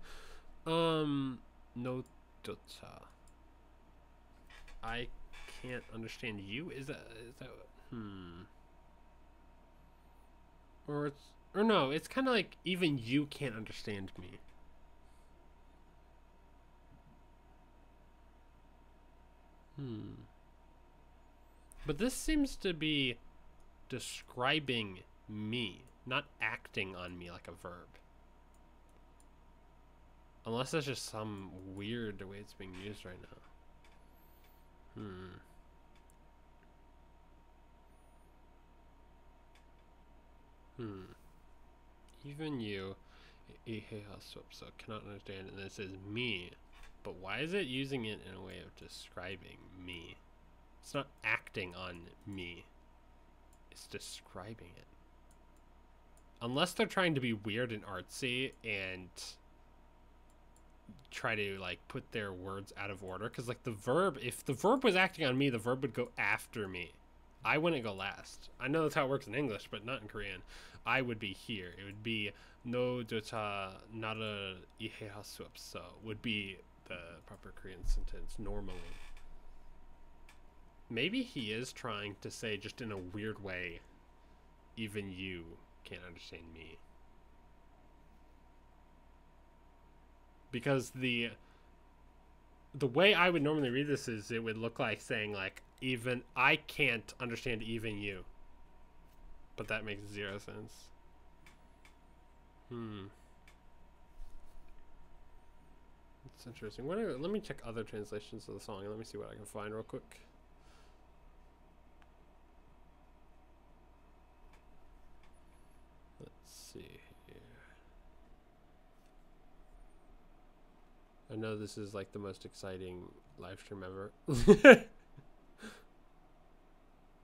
No dota. I can't understand you. Is that or no, it's kind of like even you can't understand me. But this seems to be describing me, not acting on me like a verb. Unless that's just some weird way it's being used right now. Even you, so cannot understand, and it says me. But why is it using it in a way of describing me? It's not acting on me. It's describing it. Unless they're trying to be weird and artsy and try to like put their words out of order. Because like the verb, if the verb was acting on me, the verb would go after me. I wouldn't go last. I know that's how it works in English, but not in Korean. I would be here. It would be no dota nara ihehasup, so would be the proper Korean sentence normally. Maybe he is trying to say just in a weird way, even you can't understand me. Because the way I would normally read this is it would look like saying like, even I can't understand even you. But that makes zero sense. It's interesting. Let me check other translations of the song and let me see what I can find real quick. Let's see here. I know this is like the most exciting live stream ever.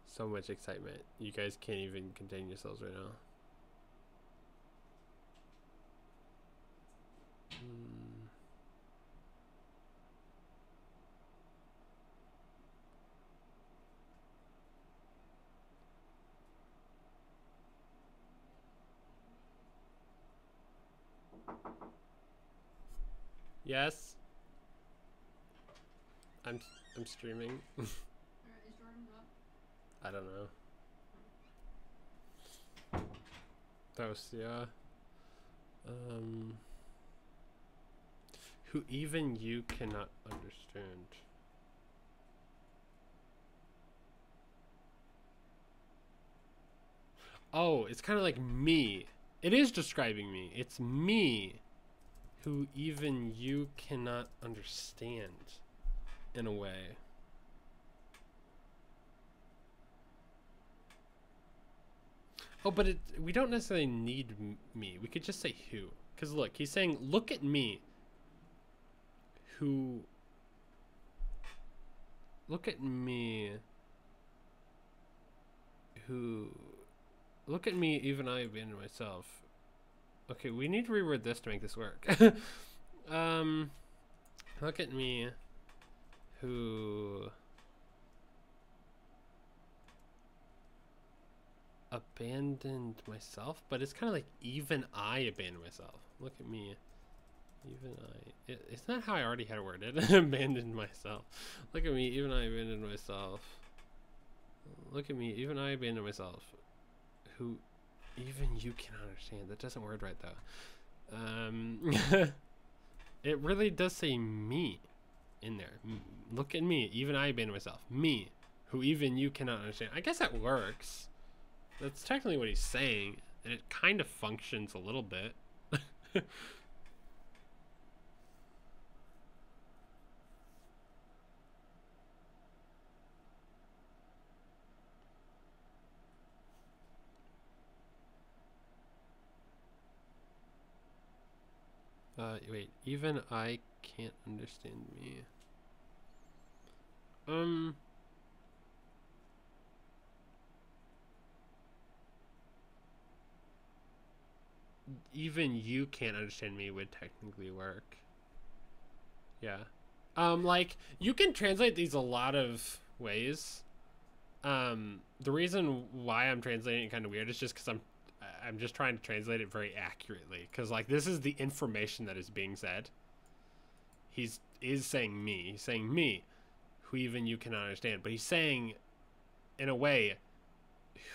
So much excitement. You guys can't even contain yourselves right now. Yes. I'm streaming. Is Jordan up? I don't know. That was who even you cannot understand. Oh, it's kind of like me. It is describing me. It's me who even you cannot understand in a way. Oh, but we don't necessarily need me. We could just say who. Because look, he's saying, look at me. Who... Look at me. Who... Look at me, even I abandon myself. Okay, we need to reword this to make this work. Look at me. Who... abandoned myself, but it's kind of like even I abandoned myself. Look at me, even I. Isn't that how I already had it worded? Abandoned myself. Look at me, even I abandoned myself. Look at me, even I abandoned myself. Who, even you cannot understand. That doesn't word right though. It really does say me in there. Look at me, even I abandoned myself. Me, who even you cannot understand. I guess that works. That's technically what he's saying, and it kind of functions a little bit. Wait, even I can't understand me. Even you can't understand me would technically work. Yeah. Like, you can translate these a lot of ways. The reason why I'm translating it kind of weird is just because I'm just trying to translate it very accurately because like this is the information that is being said. Is saying me. He's saying me, who even you cannot understand. But he's saying, in a way,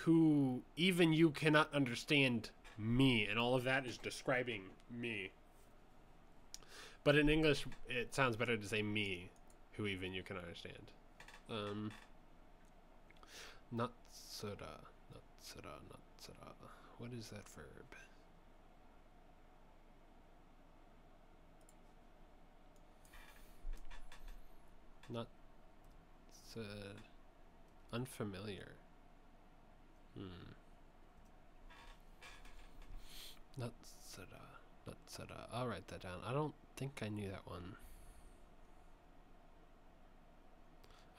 who even you cannot understand me, and all of that is describing me. But in English, it sounds better to say me, who even you can understand. Natsura, natsura, natsura. What is that verb? Not unfamiliar. Natsura, natsura. I'll write that down. I don't think I knew that one.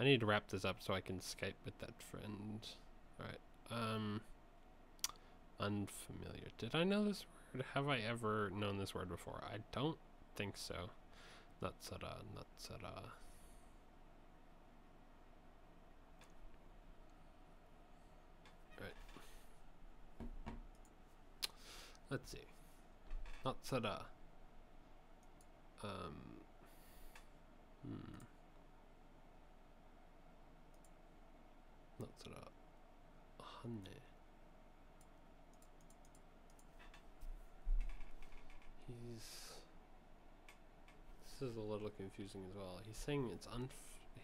I need to wrap this up so I can Skype with that friend. Alright. Unfamiliar. Did I know this word? Have I ever known this word before? I don't think so. Natsura, natsura. Right. Let's see. Natsura. Natsura. Hane. This is a little confusing as well. He's saying he's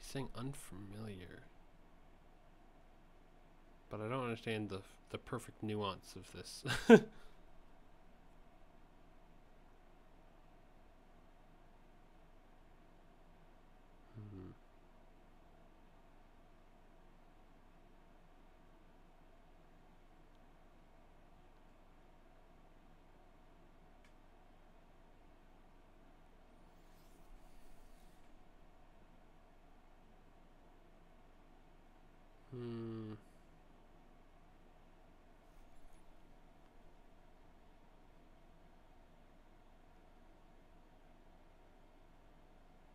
saying unfamiliar. But I don't understand the perfect nuance of this.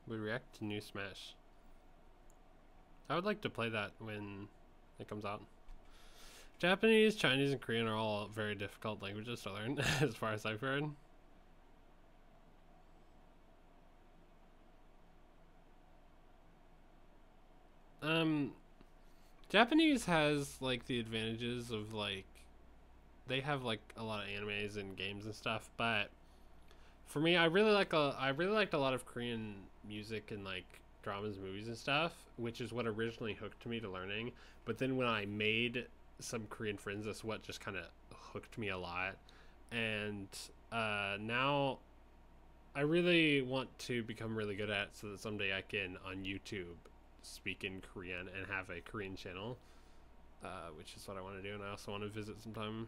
We react to new Smash. I would like to play that when it comes out. Japanese, Chinese, and Korean are all very difficult languages to learn, as far as I've heard. Japanese has like the advantages of like they have like a lot of animes and games and stuff, but for me, I really liked a lot of Korean music and like dramas, movies, and stuff, which is what originally hooked me to learning. But then when I made some Korean friends, that's what just kind of hooked me a lot. And now I really want to become really good at it so that someday I can on YouTube speak in Korean and have a Korean channel, which is what I want to do, and I also want to visit sometime.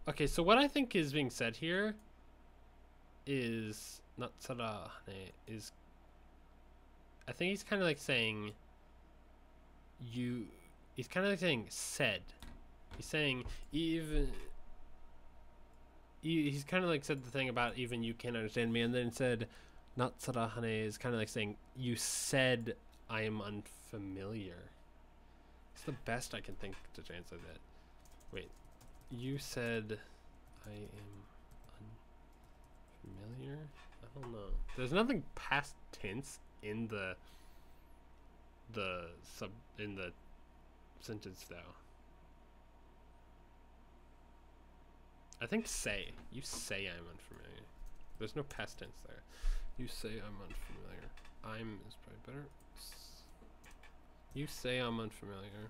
Okay, so what I think is being said here is Natsara is I think he's kind of like saying he's kind of like saying said. He's saying even he's kind of like said the thing about even you can't understand me, and then said Natsara Hane is kind of like saying you said I am unfamiliar. It's the best I can think to translate that. Wait. You said I am unfamiliar? I don't know. There's nothing past tense in the sentence though. I think say. You say I'm unfamiliar. There's no past tense there. You say I'm unfamiliar. I'm is probably better. You say I'm unfamiliar.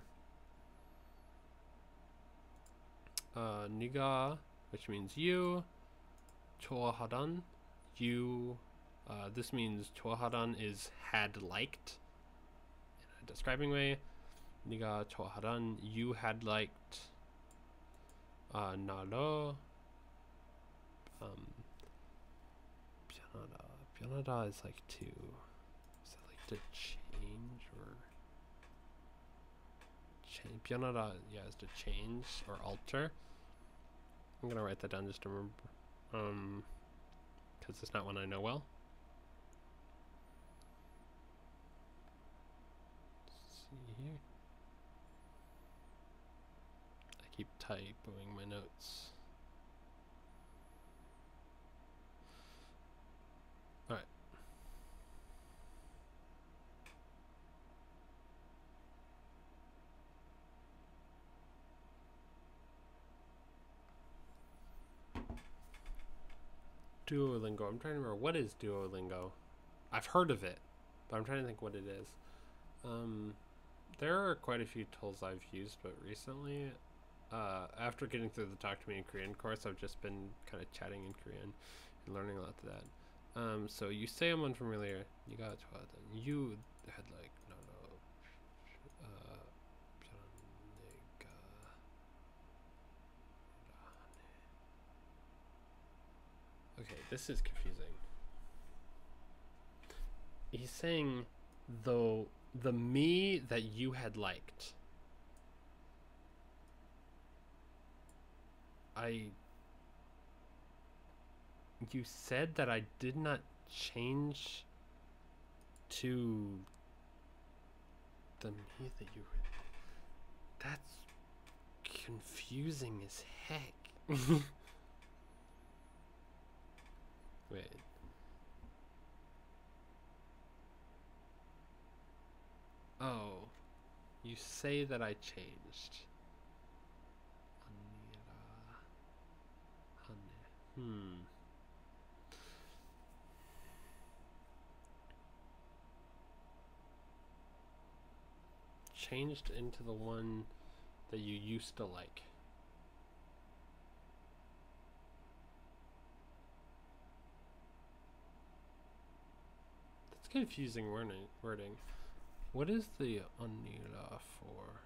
Niga, which means you. Chohadan, you. This means chohadan is had liked in a describing way. Niga chohadan, you had liked. Naro. Pyanada is like to. Is that like to change or? Pyanada, yeah, is to change or alter. I'm gonna write that down just to remember, because it's not one I know well. see here. I keep typing my notes. Alright. Duolingo. I'm trying to remember, what is Duolingo? I've heard of it, but I'm trying to think what it is. There are quite a few tools I've used, but recently, after getting through the Talk to Me in Korean course, I've just been kind of chatting in Korean and learning a lot of that. So you say I'm unfamiliar. You had like no. Okay, this is confusing. He's saying the me that you had liked. You said that I did not change to the me that you were. That's confusing as heck. Wait. Oh, you say that I changed. Changed into the one that you used to like. That's confusing wording. What is the onira for?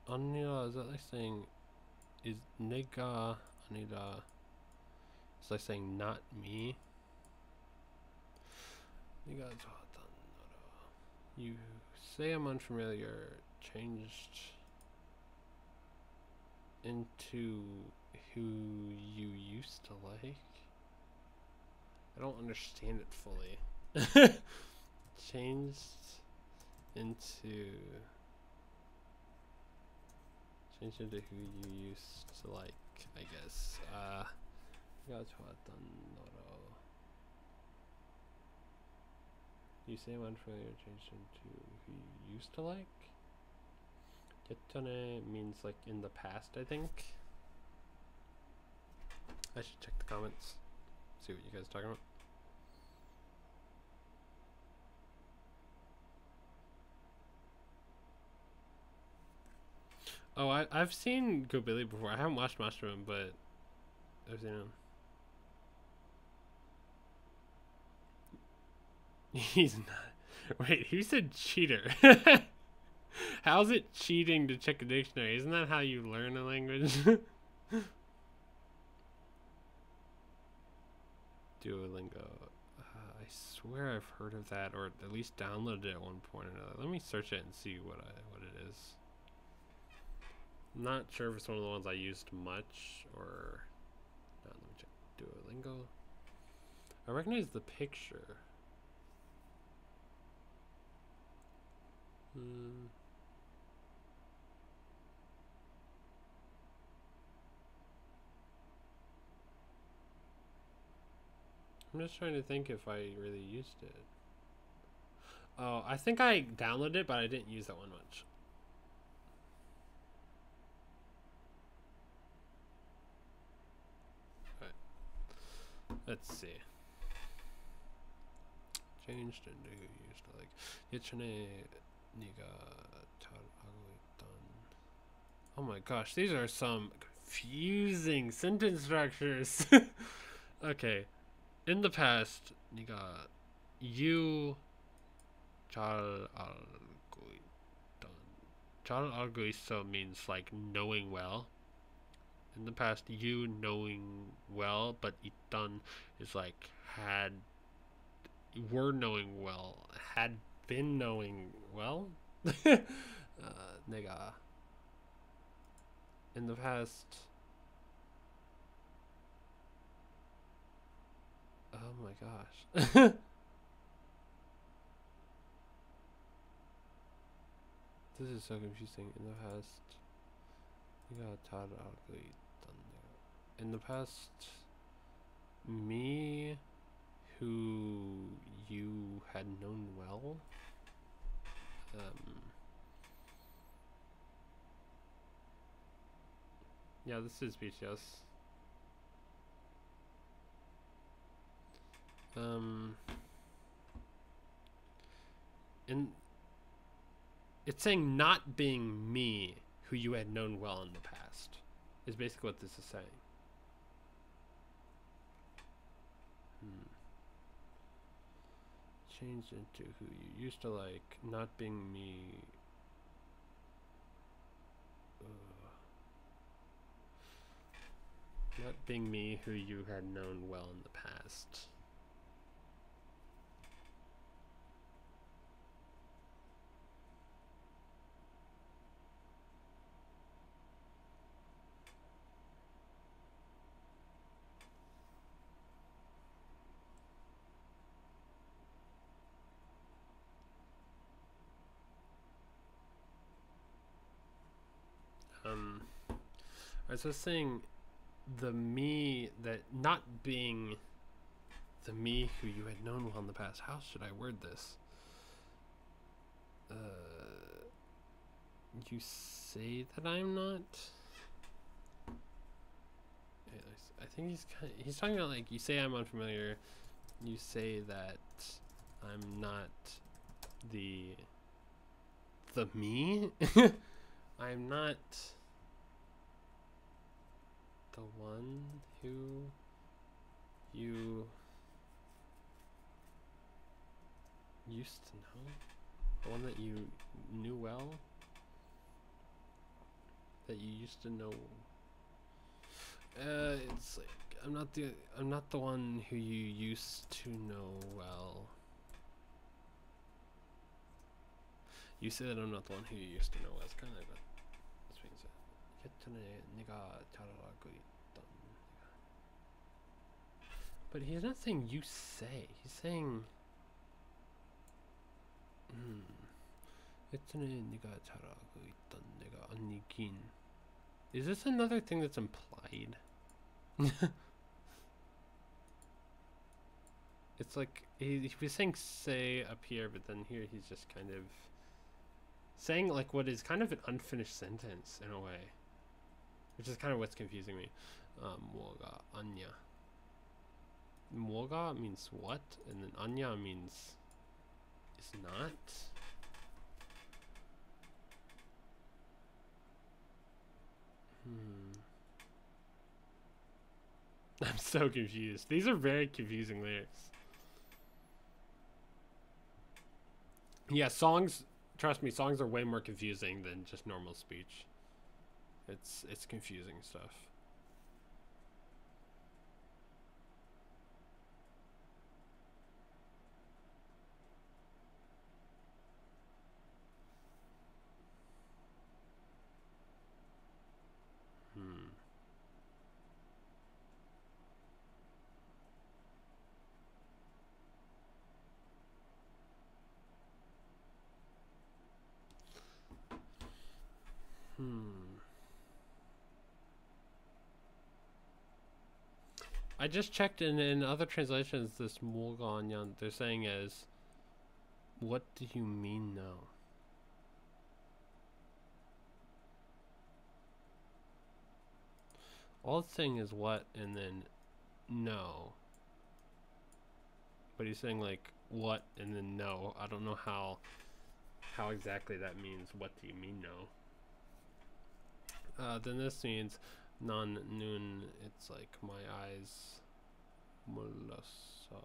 Onira, is that like saying, is nega onira, it's like saying not me? You say I'm unfamiliar, changed into who you used to like? I don't understand it fully. Changed into who you used to like, I guess. You say I'm unfamiliar, changed into who you used to like? Yettone means like in the past, I think. I should check the comments, see what you guys are talking about. Oh, I've seen Go Billy before. I haven't watched Mushroom, but I've seen him. He's not. Wait, who said cheater? How's it cheating to check a dictionary? Isn't that how you learn a language? Duolingo. I swear I've heard of that, or at least downloaded it at one point or another. Let me search it and see what it is. I'm not sure if it's one of the ones I used much or not. Let me check. Duolingo. I recognize the picture. I'm just trying to think if I really used it. Oh, I think I downloaded it, but I didn't use that one much. Alright. Let's see. Changed into who you used to like. Yettone niga tar. Oh my gosh, these are some confusing sentence structures. Okay. In the past, niga you 잘 알고 있던. 잘 알고 있어 means like knowing well. In the past, you knowing well, but 있던 is like were knowing well, had been knowing well. 내가 in the past Oh my gosh. This is so confusing. In the past, you got taught ugly. In the past, me, who you had known well, yeah, this is BTS. And it's saying not being me, who you had known well in the past, is basically what this is saying. Changed into who you used to like, not being me. Not being me, who you had known well in the past. I was just saying the me that not being the me who you had known well in the past. How should I word this? You say that I'm not. I think he's talking about like you say I'm unfamiliar. You say that I'm not the me. I'm not the one who you used to know, the one that you knew well, that you used to know. It's like I'm not the one who you used to know well. You say that I'm not the one who you used to know well. It's kind of like this means but he's not saying you say. He's saying is this another thing that's implied? It's like he was saying say up here, but then here he's just kind of saying like what is kind of an unfinished sentence in a way, which is kind of what's confusing me. 뭐가 아니야. 뭐가 means what, and then 아니야 means is not. I'm so confused. These are very confusing lyrics. Yeah, songs, trust me, songs are way more confusing than just normal speech. It's confusing stuff. I just checked in other translations this 뭐가 they're saying is what do you mean no? All it's saying is what and then no. But he's saying like what and then no. I don't know how exactly that means. What do you mean no? Then this means non noon. It's like my eyes. Mulasa.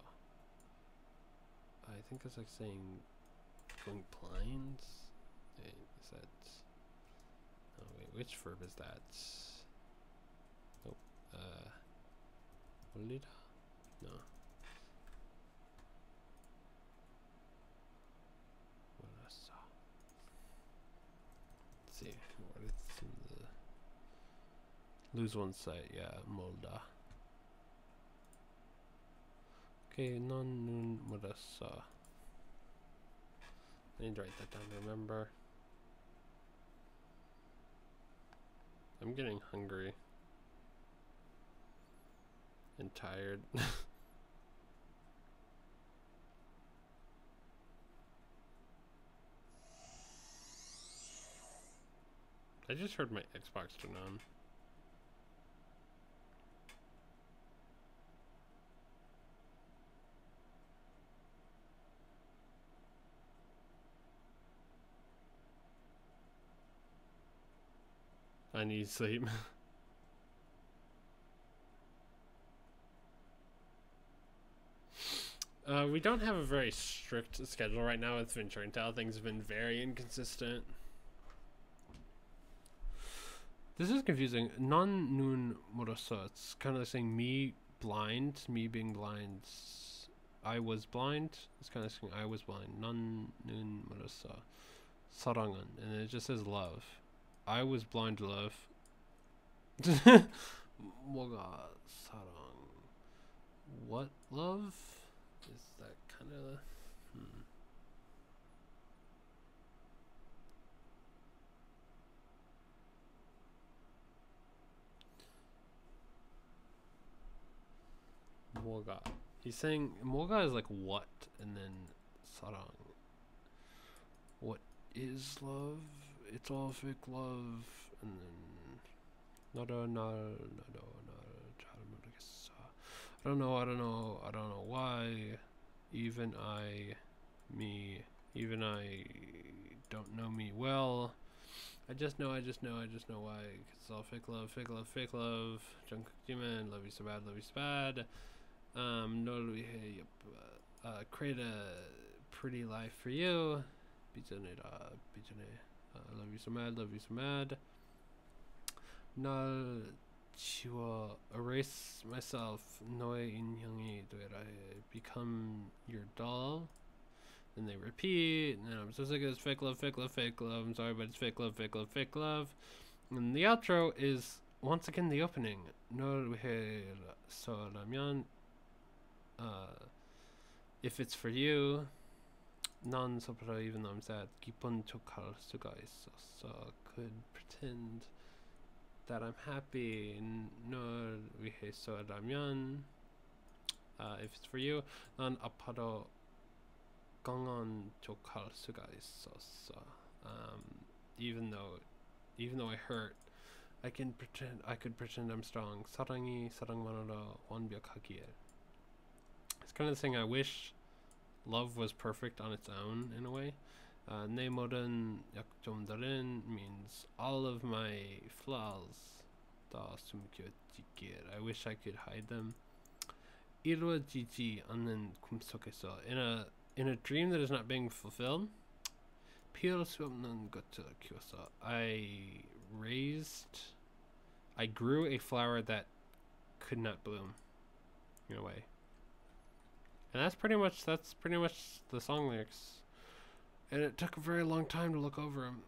I think it's like saying going blind. Is that? Oh wait, which verb is that? Nope. Mulida? No. Mulasa. Let's see what it's in the lose one sight. Yeah, Molda. Hey, non nun murasa. I need to write that down to remember. I'm getting hungry and tired. I just heard my Xbox turn on. I need sleep. We don't have a very strict schedule right now with Venture Intel. Things have been very inconsistent. This is confusing. Non nun morosa. It's kind of like saying me blind, me being blind. I was blind. It's kind of saying I was blind. Non nun morosa. Sarangan. And then it just says love. I was blind to love. Moga sarang. What love? Is that kind of... Moga. He's saying Moga is like what, and then sarang. What is love? It's all fake love, and then nada nada nada I don't know why. Even I don't know me well. I just know why. Cause it's all fake love. Jungkook Jimin, love you so bad. No, create a pretty life for you. Love you so mad. Nal chiwa erase myself. Noe inhyungi I become your doll. And they repeat, and I'm so sick of this fake love. I'm sorry, but it's fake love. And the outro is once again the opening. No so ramyan. If it's for you, non sopra, even though I'm sad, gipon chokal suga iso, so could pretend that I'm happy. No wihe so ramyan. If it's for you, non aparo gangon chokal suga iso, so even though I hurt, I could pretend I'm strong. Sarangi sarangmanoro wanbyok. It's kind of saying I wish love was perfect on its own in a way. Ne moden yakjomdarin means all of my flaws. Da sumkyot. I wish I could hide them. Irwa jiji anen kumsokeso. In a dream that is not being fulfilled. Pil swamnan gotula kyosa. I grew a flower that could not bloom in a way. And that's pretty much the song lyrics. And it took a very long time to look over them.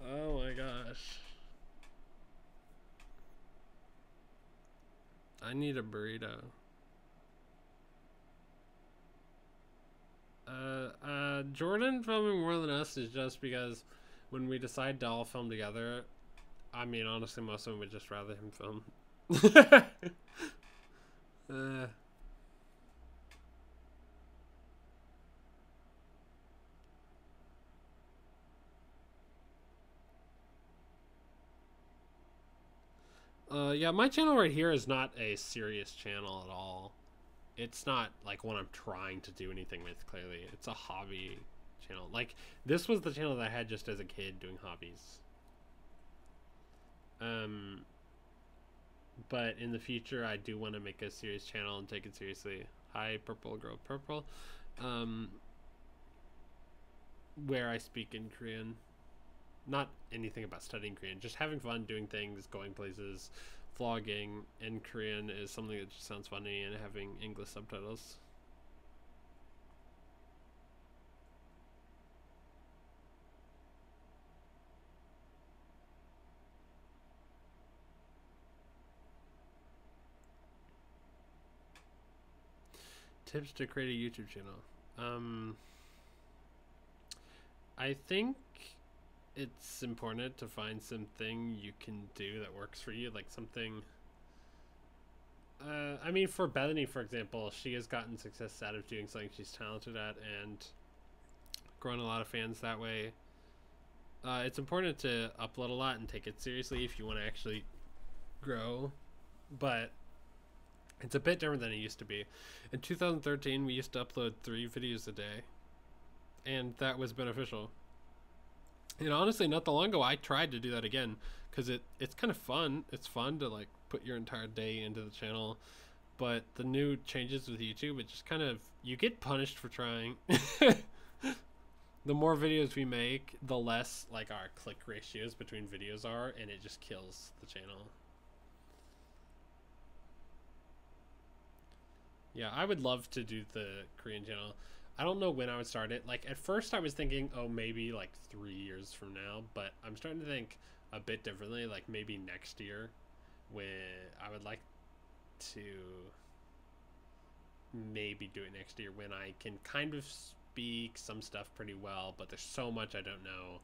Oh my gosh. I need a burrito. Jordan filming more than us is just because when we decide to all film together, I mean, honestly, most of them would just rather him film. Yeah, my channel right here is not a serious channel at all. It's not like one I'm trying to do anything with, clearly. It's a hobby channel. Like, this was the channel that I had just as a kid doing hobbies. But in the future, I do want to make a serious channel and take it seriously. Hi, Purple Girl Purple. Where I speak in Korean. Not anything about studying Korean, just having fun, doing things, going places. Vlogging in Korean is something that just sounds funny, and having English subtitles. Tips to create a YouTube channel. I think it's important to find something you can do that works for you, like something. I mean, for Bethany, for example, she has gotten success out of doing something she's talented at and grown a lot of fans that way. It's important to upload a lot and take it seriously if you want to actually grow, but it's a bit different than it used to be. In 2013, we used to upload 3 videos a day, and that was beneficial. And honestly, not that long ago, I tried to do that again because it's kind of fun. It's fun to like put your entire day into the channel, but the new changes with YouTube, it just kind of, you get punished for trying. The more videos we make, the less like our click ratios between videos are, and it just kills the channel. Yeah, I would love to do the Korean channel. I don't know when I would start it. Like, at first I was thinking, oh, maybe like 3 years from now, but I'm starting to think a bit differently, like maybe next year, when I would like to maybe do it next year when I can kind of speak some stuff pretty well, but there's so much I don't know,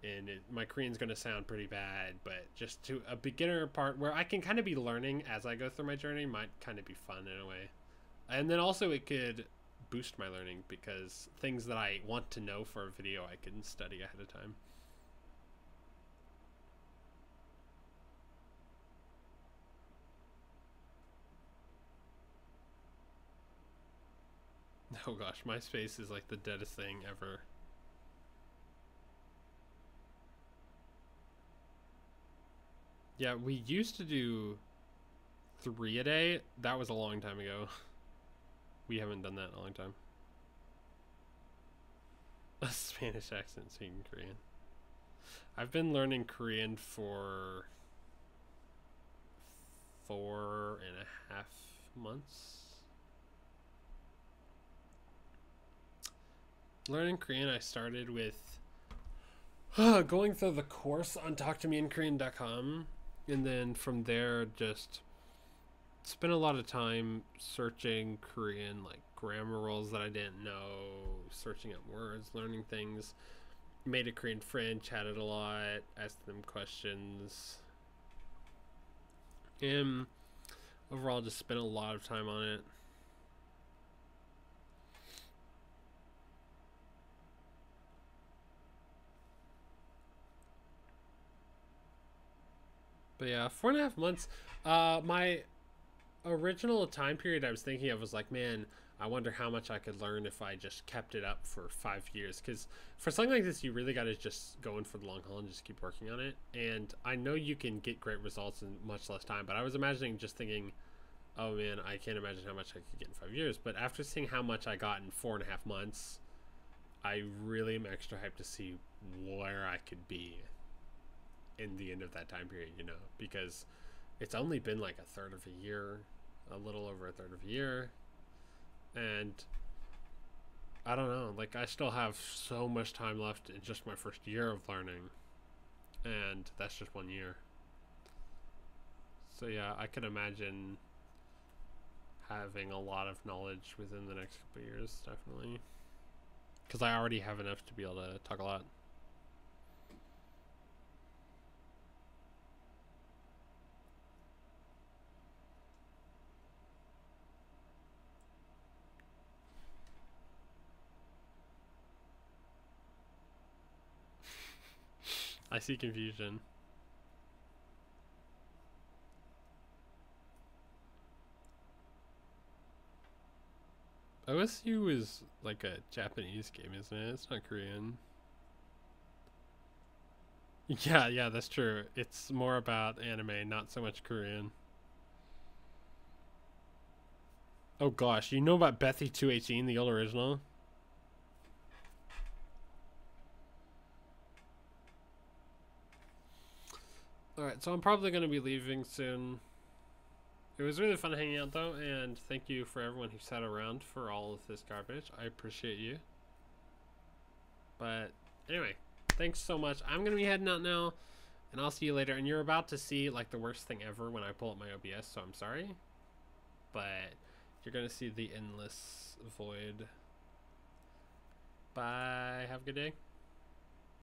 and my Korean's going to sound pretty bad, but just to a beginner part where I can kind of be learning as I go through my journey might kind of be fun in a way. And then also it could boost my learning because things that I want to know for a video I can study ahead of time. Oh gosh, MySpace is like the deadest thing ever. Yeah, we used to do 3 a day. That was a long time ago. We haven't done that in a long time. A Spanish accent speaking Korean. I've been learning Korean for 4.5 months. Learning Korean, I started with going through the course on talktomeinkorean.com, and then from there just spent a lot of time searching Korean, like grammar rules that I didn't know, searching up words, learning things, made a Korean friend, chatted a lot, asked them questions, and overall just spent a lot of time on it. But yeah, 4.5 months. My original time period I was thinking of was like, man, I wonder how much I could learn if I just kept it up for 5 years. Because for something like this, you really got to just go in for the long haul and just keep working on it. And I know you can get great results in much less time, but I was imagining, just thinking, oh man, I can't imagine how much I could get in 5 years. But after seeing how much I got in 4.5 months, I really am extra hyped to see where I could be in the end of that time period, you know, because it's only been like a third of a year, a little over a third of a year, and I don't know, like I still have so much time left in just my first year of learning, and that's just 1 year. So yeah, I can imagine having a lot of knowledge within the next couple of years, definitely, because I already have enough to be able to talk a lot. I see confusion. OSU is like a Japanese game, isn't it? It's not Korean. Yeah, yeah, that's true. It's more about anime, not so much Korean. Oh gosh, you know about Bethy 218, the old original? Alright, so I'm probably going to be leaving soon. It was really fun hanging out though, and thank you for everyone who sat around for all of this garbage. I appreciate you. But anyway, thanks so much. I'm going to be heading out now, and I'll see you later. And you're about to see like the worst thing ever when I pull up my OBS, so I'm sorry. But You're gonna see the endless void. Bye. Have a good day.